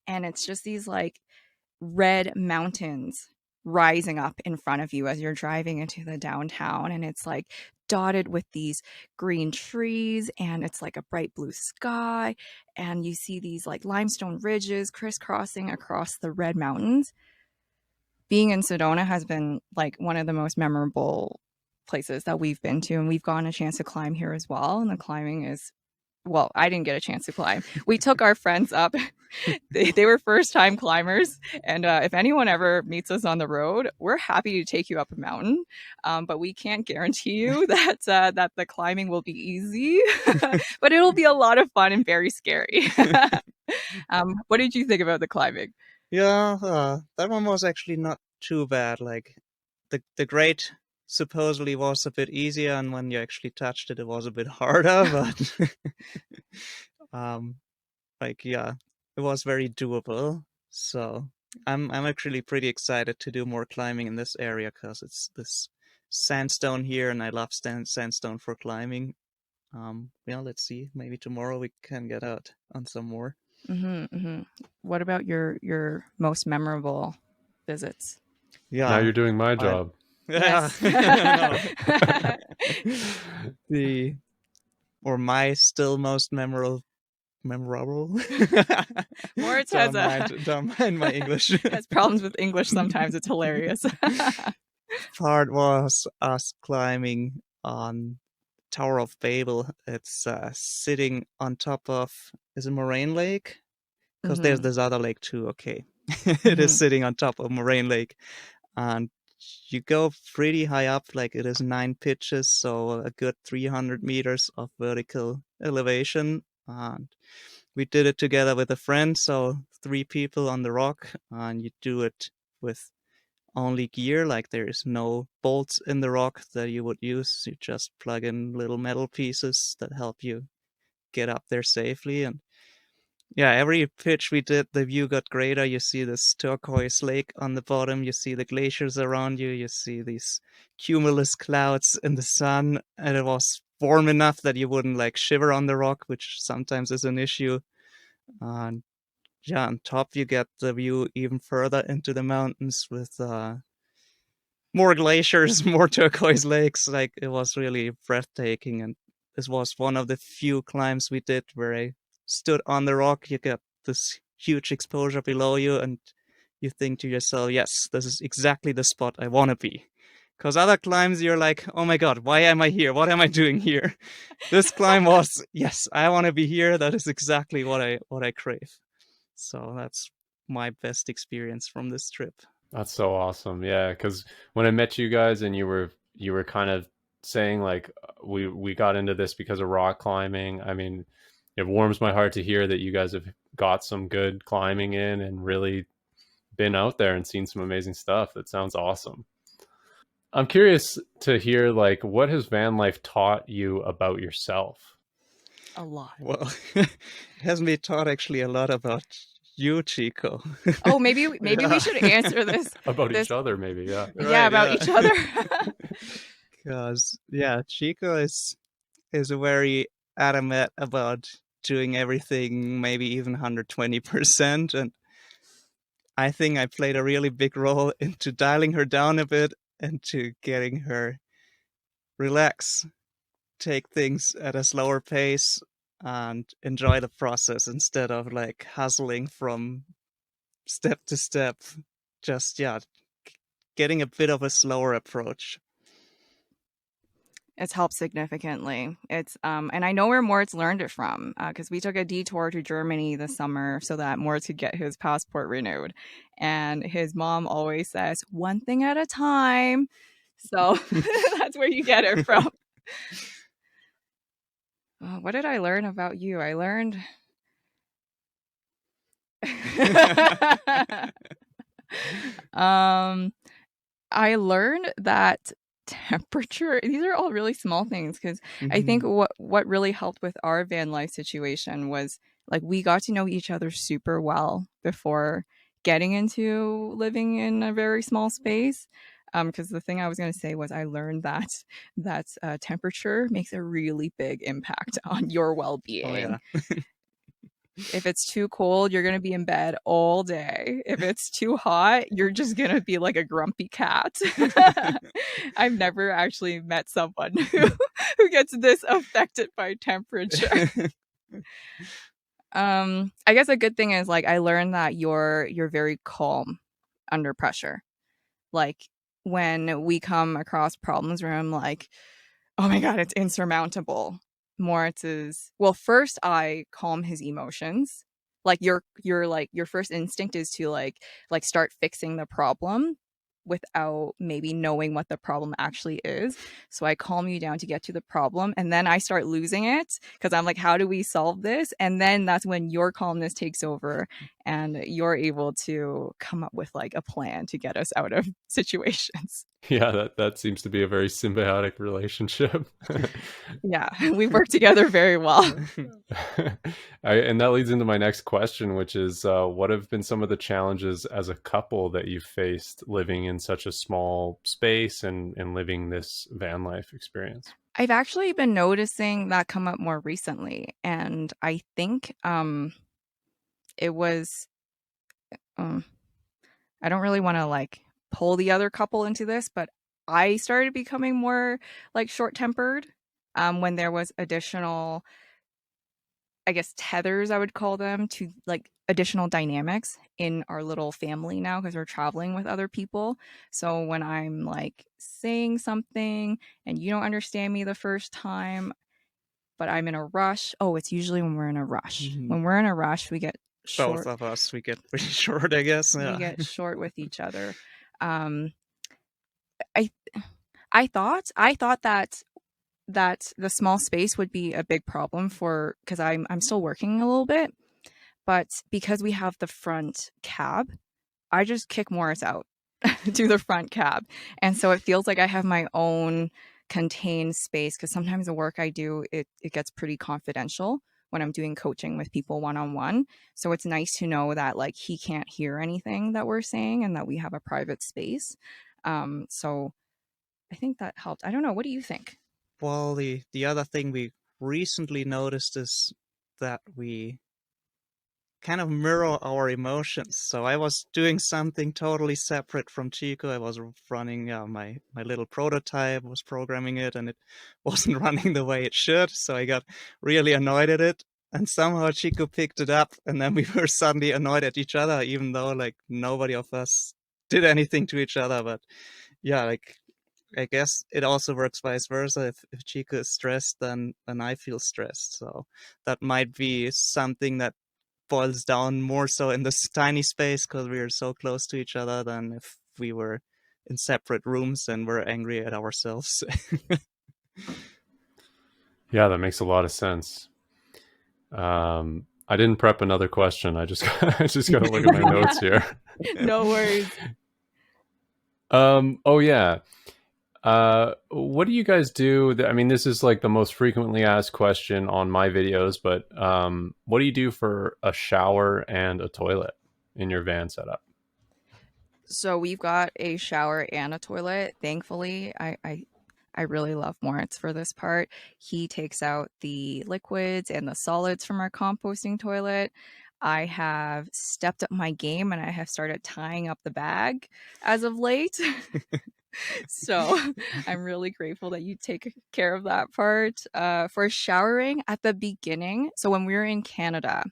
And it's just these like red mountains rising up in front of you as you're driving into the downtown, and it's like dotted with these green trees, and it's like a bright blue sky, and you see these like limestone ridges crisscrossing across the red mountains. Being in Sedona has been like one of the most memorable places that we've been to, and we've gotten a chance to climb here as well, and the climbing is, well, I didn't get a chance to climb. We took our friends up. They were first time climbers. And if anyone ever meets us on the road, we're happy to take you up a mountain. But we can't guarantee you that the climbing will be easy, but it'll be a lot of fun and very scary. What did you think about the climbing? Yeah, that one was actually not too bad. Like the grade supposedly was a bit easier, and when you actually touched it, it was a bit harder. But like yeah, it was very doable. So I'm actually pretty excited to do more climbing in this area because it's this sandstone here, and I love sandstone for climbing. Yeah, let's see. Maybe tomorrow we can get out on some more. What about your most memorable visits? Yeah, Now you're doing my job. Yes. My still most memorable. Moritz don't mind my English. has problems with English sometimes. It's hilarious. Part was us climbing on Tower of Babel. It's sitting on top of, is it Moraine Lake? Because there's this other lake too. Okay, it is sitting on top of Moraine Lake, and you go pretty high up. Like it is 9 pitches, so a good 300 meters of vertical elevation. And we did it together with a friend, so 3 people on the rock, and you do it with only gear. Like there is no bolts in the rock that you would use. You just plug in little metal pieces that help you get up there safely. And yeah, every pitch we did, the view got greater. You see this turquoise lake on the bottom. You see the glaciers around you. You see these cumulus clouds in the sun. And it was warm enough that you wouldn't like shiver on the rock, which sometimes is an issue. And yeah, on top you get the view even further into the mountains with more glaciers, more turquoise lakes. Like it was really breathtaking. And this was one of the few climbs we did where I stood on the rock. You get this huge exposure below you, and you think to yourself, yes, this is exactly the spot I want to be. Because other climbs, you're like, oh my God, why am I here? What am I doing here? This climb was, yes, I want to be here. That is exactly what I crave. So that's my best experience from this trip. That's so awesome. Yeah, because when I met you guys and you were kind of saying like we got into this because of rock climbing. I mean, it warms my heart to hear that you guys have got some good climbing in and really been out there and seen some amazing stuff. That sounds awesome. I'm curious to hear like what has van life taught you about yourself? A lot. Well, it has me taught actually a lot about you, Chico. Oh, maybe we should answer this about each other, maybe. Yeah. Yeah, about each other. Because yeah, Chico is very adamant about doing everything, maybe even 120%, and I think I played a really big role into dialing her down a bit and to getting her relax, take things at a slower pace, and enjoy the process instead of like hustling from step to step. Just yeah, getting a bit of a slower approach. It's helped significantly. It's and I know where Moritz learned it from because we took a detour to Germany this summer so that Moritz could get his passport renewed, and his mom always says one thing at a time. So that's where you get it from. What did I learn about you? I learned. I learned that temperature, these are all really small things because I think what really helped with our van life situation was like we got to know each other super well before getting into living in a very small space. Because the thing I was going to say was I learned that temperature makes a really big impact on your well-being. Oh yeah. If it's too cold, you're going to be in bed all day. If it's too hot, you're just going to be like a grumpy cat. I've never actually met someone who gets this affected by temperature. I guess a good thing is like I learned that you're very calm under pressure. Like when we come across problems where I'm like, oh my God, it's insurmountable. Moritz is, well, first I calm his emotions. Like your first instinct is to like start fixing the problem without maybe knowing what the problem actually is. So I calm you down to get to the problem, and then I start losing it because I'm like, how do we solve this? And then that's when your calmness takes over and you're able to come up with like a plan to get us out of situations. Yeah, that seems to be a very symbiotic relationship. Yeah, we work together very well. And that leads into my next question, which is what have been some of the challenges as a couple that you've faced living in such a small space and living this van life experience? I've actually been noticing that come up more recently, and I think it was I don't really want to like pull the other couple into this, but I started becoming more like short-tempered when there was additional, I guess, tethers, I would call them, to like additional dynamics in our little family now because we're traveling with other people. So when I'm like saying something and you don't understand me the first time, but I'm in a rush. Oh, it's usually when we're in a rush. When we're in a rush, we get short. Both of us, we get pretty short, I guess. Yeah. We get short with each other. I thought that the small space would be a big problem for because I'm still working a little bit, but because we have the front cab, I just kick Morris out to the front cab, and so it feels like I have my own contained space because sometimes the work I do it gets pretty confidential when I'm doing coaching with people one-on-one. So it's nice to know that like he can't hear anything that we're saying and that we have a private space. So I think that helped. I don't know. What do you think? Well, the other thing we recently noticed is that we kind of mirror our emotions. So I was doing something totally separate from Chico. I was running my little prototype, was programming it, and it wasn't running the way it should. So I got really annoyed at it. And somehow Chico picked it up, and then we were suddenly annoyed at each other, even though like nobody of us did anything to each other. But yeah, like I guess it also works vice versa. If Chico is stressed, then I feel stressed. So that might be something that boils down more so in this tiny space because we are so close to each other than if we were in separate rooms and we're angry at ourselves. Yeah, that makes a lot of sense. I didn't prep another question. I just got to look at my notes here. No worries. Oh yeah. What do you guys do? I mean, this is like the most frequently asked question on my videos, but what do you do for a shower and a toilet in your van setup? So we've got a shower and a toilet. Thankfully, I really love Moritz for this part. He takes out the liquids and the solids from our composting toilet. I have stepped up my game and I have started tying up the bag as of late. So I'm really grateful that you take care of that part. For showering at the beginning, so when we were in Canada,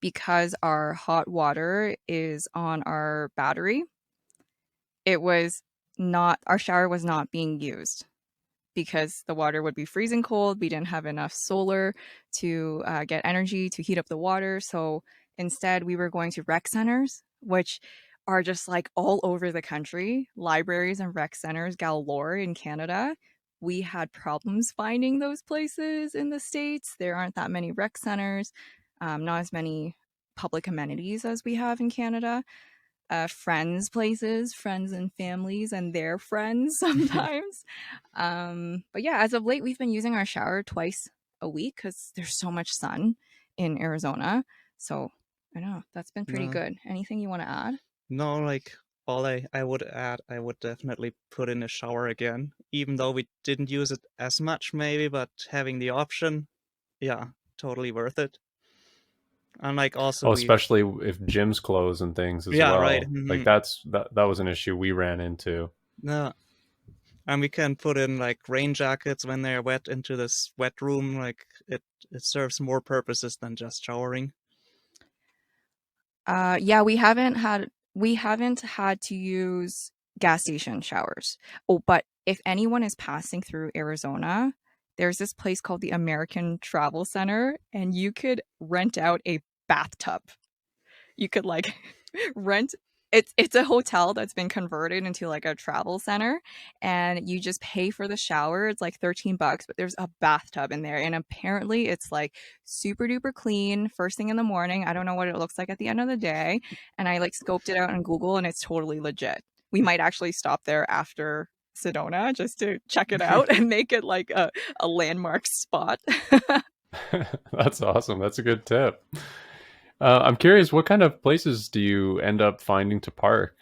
because our hot water is on our battery, our shower was not being used because the water would be freezing cold. We didn't have enough solar to get energy to heat up the water. So instead, we were going to rec centers, which are just like all over the country, libraries and rec centers galore in Canada. We had problems finding those places in the States. There aren't that many rec centers, not as many public amenities as we have in Canada. Friends' places, friends and families and their friends sometimes. But yeah, as of late, we've been using our shower twice a week because there's so much sun in Arizona. So I don't know, that's been pretty No. good. Anything you want to add? No, like all I would add, I would definitely put in a shower again, even though we didn't use it as much maybe, but having the option, yeah, totally worth it. And like also Oh, we, especially if gyms close and things as yeah, right. well. Like that was an issue we ran into. No, and we can put in like rain jackets when they're wet into this wet room. Like it serves more purposes than just showering. Yeah, we haven't had to use gas station showers. Oh, but if anyone is passing through Arizona, there's this place called the American Travel Center, and you could rent out a bathtub. You could like rent it's a hotel that's been converted into like a travel center, and you just pay for the shower. It's like 13 bucks, but there's a bathtub in there, and apparently it's like super duper clean first thing in the morning. I don't know what it looks like at the end of the day, and I like scoped it out on Google and it's totally legit. We might actually stop there after Sedona just to check it out and make it like a landmark spot. That's awesome. That's a good tip. I'm curious, what kind of places do you end up finding to park?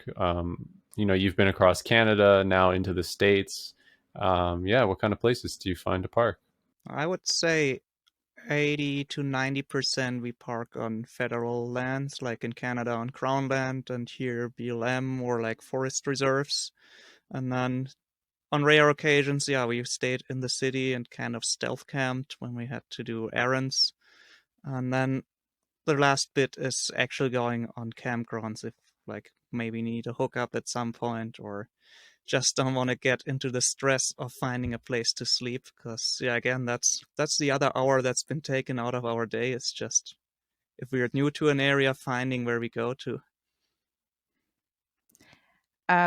You've been across Canada, now into the States. Yeah, what kind of places do you find to park? I would say 80 to 90% we park on federal lands, like in Canada on Crown land, and here BLM or like forest reserves. And then on rare occasions, yeah, we've stayed in the city and kind of stealth camped when we had to do errands. And then the last bit is actually going on campgrounds if like maybe need a hookup at some point or just don't want to get into the stress of finding a place to sleep, because yeah, again, that's the other hour that's been taken out of our day. It's just if we're new to an area, finding where we go to.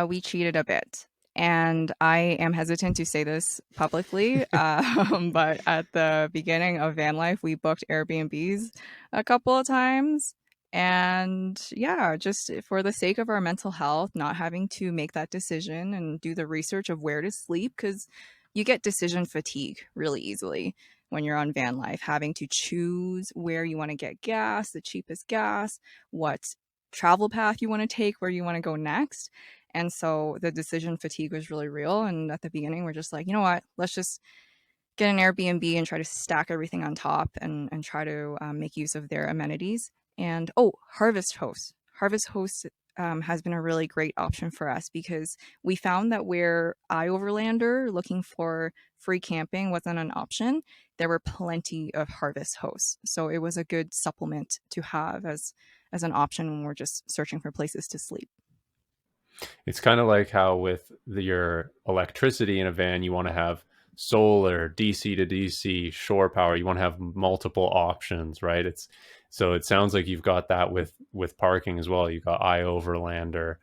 We cheated a bit. And I am hesitant to say this publicly, but at the beginning of van life, we booked Airbnbs a couple of times. And yeah, just for the sake of our mental health, not having to make that decision and do the research of where to sleep, because you get decision fatigue really easily when you're on van life, having to choose where you want to get gas, the cheapest gas, what travel path you want to take, where you want to go next. And so the decision fatigue was really real. And at the beginning, we're just like, you know what? Let's just get an Airbnb and try to stack everything on top and try to make use of their amenities. And oh, Harvest Host. Harvest Host has been a really great option for us because we found that where iOverlander looking for free camping wasn't an option, there were plenty of Harvest Hosts. So it was a good supplement to have as an option when we're just searching for places to sleep. It's kind of like how with your electricity in a van, you want to have solar, DC to DC, shore power. You want to have multiple options, right? So it sounds like you've got that with parking as well. You've got iOverlander,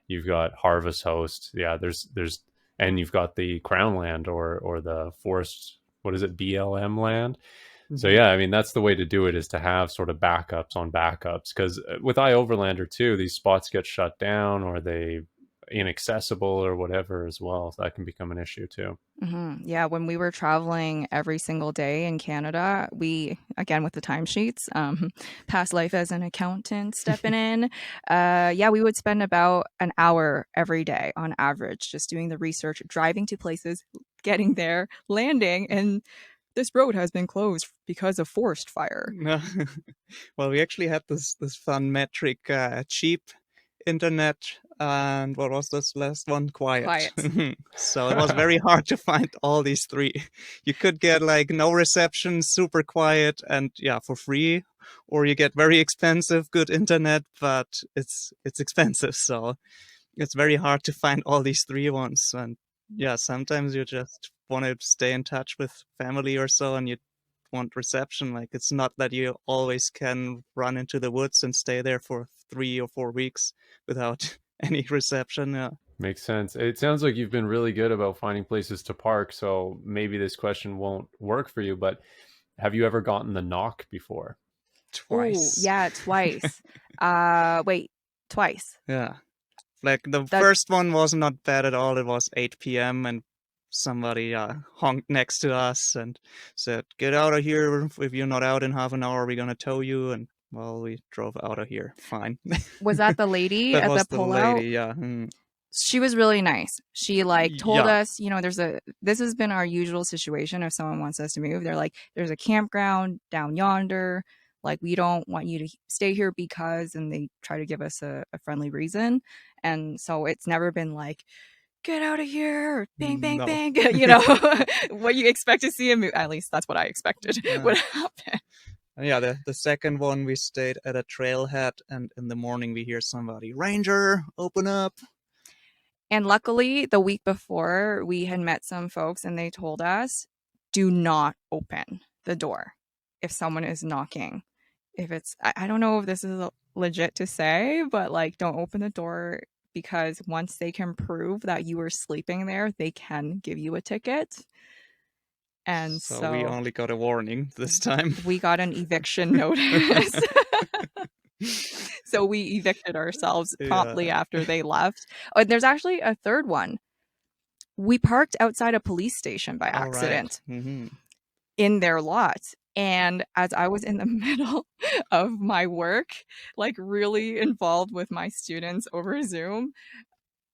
you've got Harvest Host. Yeah, there's and you've got the Crown land or the forest. What is it? BLM land. So yeah, I mean that's the way to do it, is to have sort of backups on backups, because with iOverlander too, these spots get shut down or they inaccessible or whatever as well. So that can become an issue too. Yeah, when we were traveling every single day in Canada, we, again with the timesheets, past life as an accountant stepping in, yeah, we would spend about an hour every day on average just doing the research, driving to places, getting there, landing, and this road has been closed because of forest fire. No. Well, we actually had this fun metric, cheap internet, and what was this last one? Quiet. So it was very hard to find all these three. You could get like no reception, super quiet, and yeah, for free, or you get very expensive, good internet, but it's expensive. So it's very hard to find all these three ones. And yeah, sometimes you just want to stay in touch with family or so, and you want reception. Like it's not that you always can run into the woods and stay there for 3 or 4 weeks without any reception. Yeah. Makes sense. It sounds like you've been really good about finding places to park. So maybe this question won't work for you, but have you ever gotten the knock before? Oh, Twice. yeah, twice. Wait, twice. Yeah. Like the That- first one was not bad at all. It was 8 p.m. and somebody honked next to us and said, "Get out of here. If you're not out in half an hour, we're going to tow you." And well, we drove out of here. Fine. Was that the lady That at was the the pullout? lady, yeah. She was really nice. She like told Yeah. us, this has been our usual situation if someone wants us to move. They're like, there's a campground down yonder. Like, we don't want you to stay here because, and they try to give us a friendly reason. And so it's never been like, get out of here, bang, bang, No. bang, what you expect to see in movie. At least that's what I expected would happen. Yeah, the second one we stayed at a trailhead, and in the morning we hear somebody, Ranger, open up. And luckily, the week before, we had met some folks and they told us, do not open the door if someone is knocking. If it's, I don't know if this is legit to say, but like, don't open the door because once they can prove that you were sleeping there, they can give you a ticket. And so we only got a warning this time. We got an eviction notice. So we evicted ourselves promptly after they left. Oh, there's actually a third one. We parked outside a police station by accident in their lot. And as I was in the middle of my work, like really involved with my students over Zoom,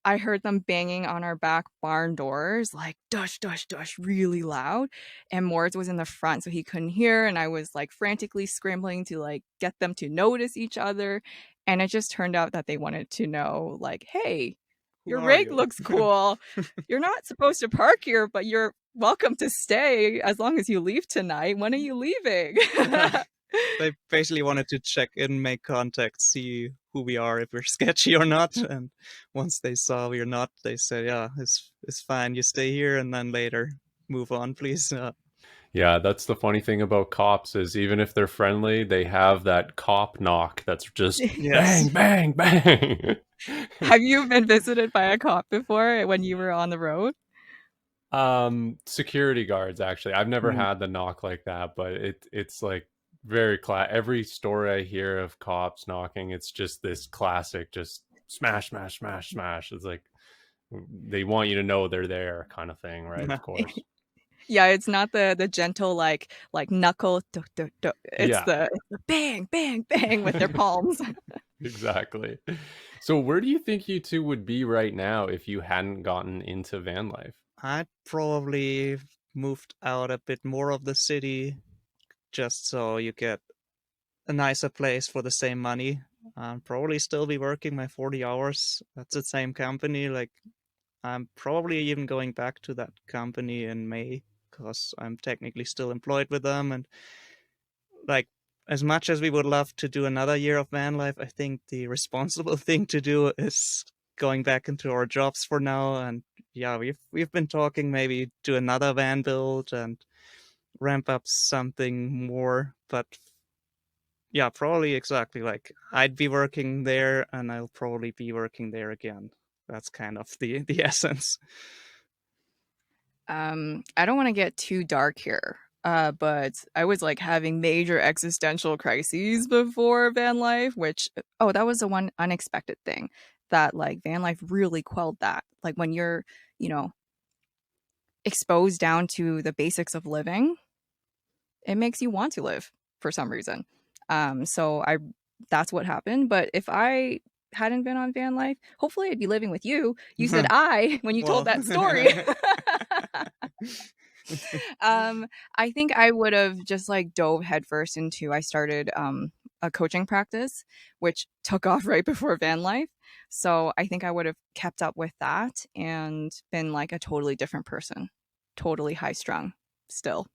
I heard them banging on our back barn doors, like dush, dush, dush, really loud. And Moritz was in the front, so he couldn't hear. And I was like frantically scrambling to like get them to notice each other. And it just turned out that they wanted to know, like, hey, your rig looks cool. You're not supposed to park here, but you're welcome to stay as long as you leave tonight. When are you leaving? They basically wanted to check in, make contact, see who we are, if we're sketchy or not. And once they saw we're not, they said, yeah, it's fine. You stay here and then later move on, please. Yeah, that's the funny thing about cops is even if they're friendly, they have that cop knock that's just bang, bang, bang. Have you been visited by a cop before when you were on the road? Security guards, actually. I've never had the knock like that, but it's like very every story I hear of cops knocking, it's just this classic, just smash, smash, smash, smash. It's like they want you to know they're there kind of thing, right? Of course. Yeah, it's not the gentle like knuckle. It's the bang, bang, bang with their palms. Exactly. So where do you think you two would be right now if you hadn't gotten into van life? I'd probably moved out a bit more of the city just so you get a nicer place for the same money. Probably still be working my 40 hours. That's the same company. Like, I'm probably even going back to that company in May because I'm technically still employed with them. And like, as much as we would love to do another year of van life, I think the responsible thing to do is going back into our jobs for now. And yeah, we've been talking maybe do another van build and ramp up something more, but yeah, probably exactly like I'd be working there and I'll probably be working there again. That's kind of the essence. I don't want to get too dark here. But I was like having major existential crises before van life, which that was the one unexpected thing that like van life really quelled that. Like when you're, exposed down to the basics of living, it makes you want to live for some reason. So that's what happened. But if I hadn't been on van life, hopefully I'd be living with you. You said when you told that story. I think I would have just like dove headfirst into, I started a coaching practice, which took off right before van life. So I think I would have kept up with that and been like a totally different person, totally high strung still.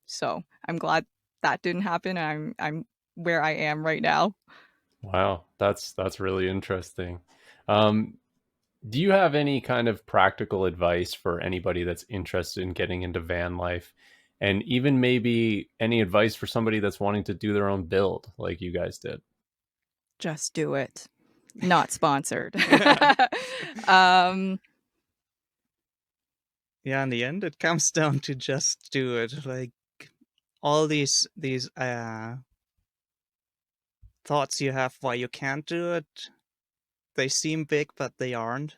So I'm glad that didn't happen. I'm where I am right now. Wow, that's really interesting. Do you have any kind of practical advice for anybody that's interested in getting into van life? And even maybe any advice for somebody that's wanting to do their own build like you guys did? Just do it. Not sponsored. Yeah, in the end, it comes down to just do it. Like all these thoughts you have why you can't do it, they seem big, but they aren't.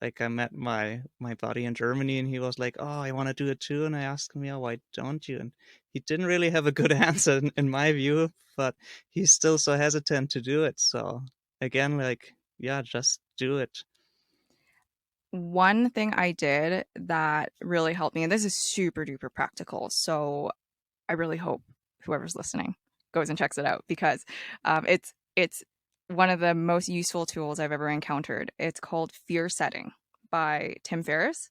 like I met my buddy in Germany, and he was like, "Oh, I want to do it too." And I asked him, "Yeah, why don't you?" And he didn't really have a good answer in my view, but he's still so hesitant to do it. So again, like, yeah, just do it. One thing I did that really helped me, and this is super duper practical, so I really hope whoever's listening goes and checks it out, because it's one of the most useful tools I've ever encountered. It's called Fear Setting by Tim Ferriss,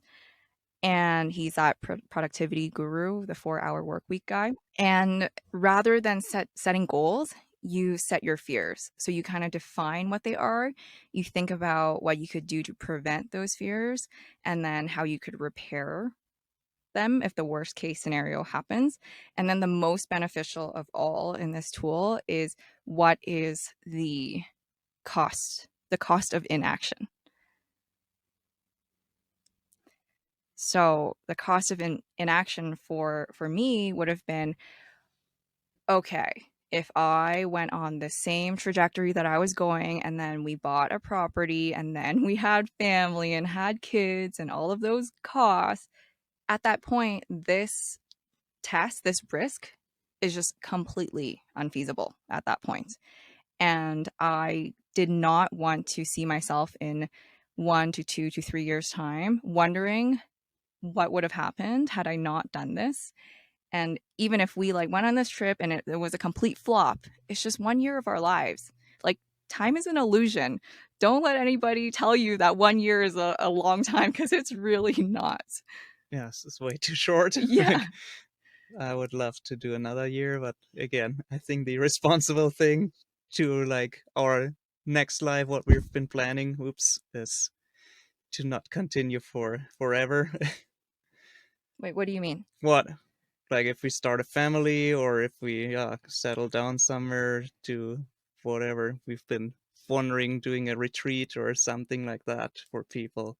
and he's that productivity guru, the 4-hour work week guy. And rather than setting goals, you set your fears. So you kind of define what they are. You think about what you could do to prevent those fears, and then how you could repair them if the worst case scenario happens. And then the most beneficial of all in this tool is, what is the cost of inaction. So the cost of inaction for me would have been, okay, if I went on the same trajectory that I was going, and then we bought a property, and then we had family and had kids and all of those costs, at that point, this risk is just completely unfeasible at that point. And I did not want to see myself in 1 to 2 to 3 years' time wondering what would have happened had I not done this. And even if we like went on this trip and it was a complete flop, it's just 1 year of our lives. Like, time is an illusion. Don't let anybody tell you that 1 year is a long time, because it's really not. Yes, it's way too short. Yeah. I would love to do another year, but again, I think the responsible thing to like our next life, what we've been planning, is to not continue for forever. Wait, what do you mean? What? Like if we start a family, or if we settle down somewhere to whatever, we've been wondering doing a retreat or something like that for people.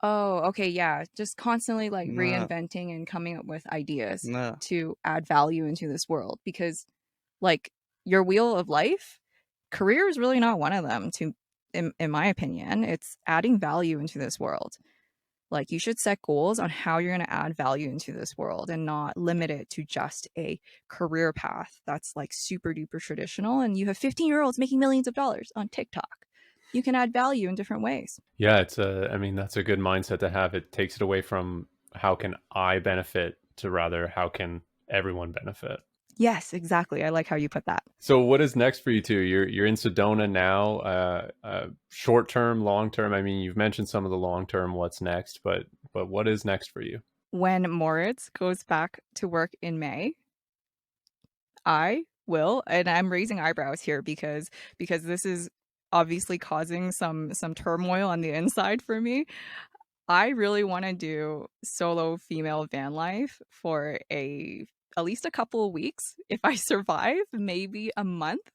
Oh, okay, yeah. Just constantly like No, reinventing and coming up with ideas no. to add value into this world, because like your wheel of life, career is really not one of them, to in my opinion. It's adding value into this world. Like, you should set goals on how you're going to add value into this world, and not limit it to just a career path that's like super duper traditional, and you have 15-year-olds making millions of dollars on TikTok. You can add value in different ways. Yeah, I mean, that's a good mindset to have. It takes it away from how can I benefit to rather how can everyone benefit. Yes, exactly. I like how you put that. So what is next for you two? You're in Sedona now. Short term, long term. I mean, you've mentioned some of the long term. What's next? But what is next for you? When Moritz goes back to work in May, I will, and I'm raising eyebrows here, because this is obviously causing some turmoil on the inside for me. I really want to do solo female van life for at least a couple of weeks, if I survive, maybe a month,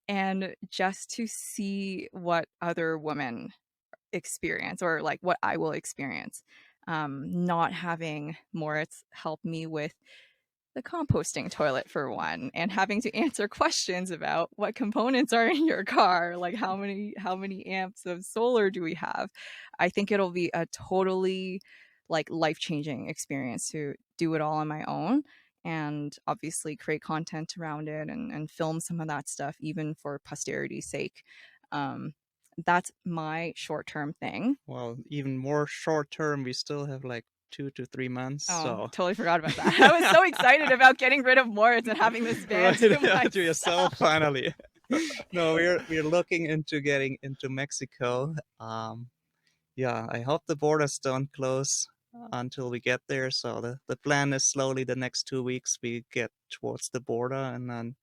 and just to see what other women experience, or like what I will experience. Not having Moritz help me with the composting toilet, for one, and having to answer questions about what components are in your car, like how many amps of solar do we have. I think it'll be a totally like life-changing experience to do it all on my own, and obviously create content around it, and film some of that stuff, even for posterity's sake. That's my short-term thing. Well, even more short term, we still have like 2 to 3 months. Oh, So totally forgot about that. I was so excited about getting rid of Moritz and having this van right, to yeah, myself. to yourself finally. No, we're looking into getting into Mexico. Yeah, I hope the borders don't close until we get there. So the plan is slowly the next 2 weeks we get towards the border, and then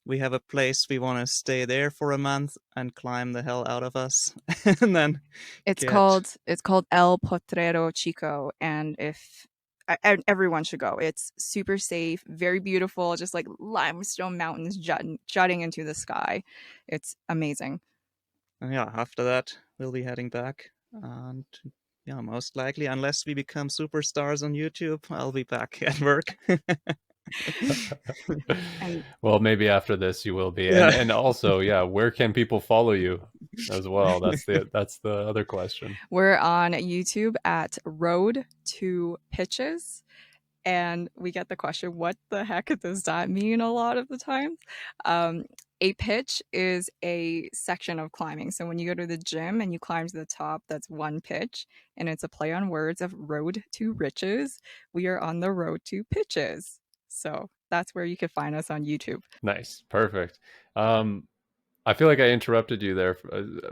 we have a place we want to stay there for a month and climb the hell out of us, and then It's get. called El Potrero Chico, and everyone should go. It's super safe, very beautiful, just like limestone mountains jutting into the sky. It's amazing. And yeah, after that we'll be heading back, and yeah, most likely, unless we become superstars on YouTube, I'll be back at work. And Well, maybe after this you will be. Yeah. And also, yeah, where can people follow you as well? That's the other question. we're on YouTube at Road to Pitches. And we get the question, what the heck does that mean a lot of the times? A pitch is a section of climbing. So when you go to the gym and you climb to the top, that's one pitch. And it's a play on words of road to riches. We are on the road to pitches. So that's where you can find us on YouTube. Nice. Perfect. I feel like I interrupted you there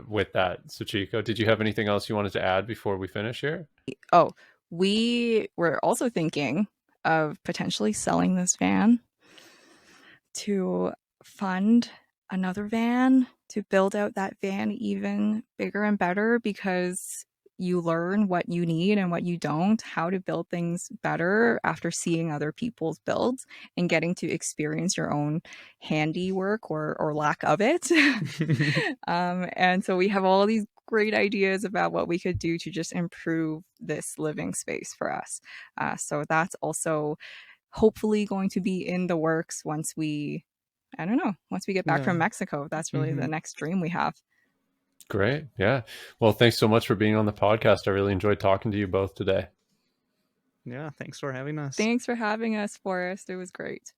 with that, Sachiko. Did you have anything else you wanted to add before we finish here? Oh, we were also thinking of potentially selling this van to fund another van, to build out that van even bigger and better, because you learn what you need and what you don't, how to build things better after seeing other people's builds and getting to experience your own handiwork or lack of it. And so we have all these great ideas about what we could do to just improve this living space for us. So that's also hopefully going to be in the works once we get back from Mexico. That's really the next dream we have. Great. Yeah. Well, thanks so much for being on the podcast. I really enjoyed talking to you both today. Yeah, thanks for having us. Thanks for having us, Forrest. It was great.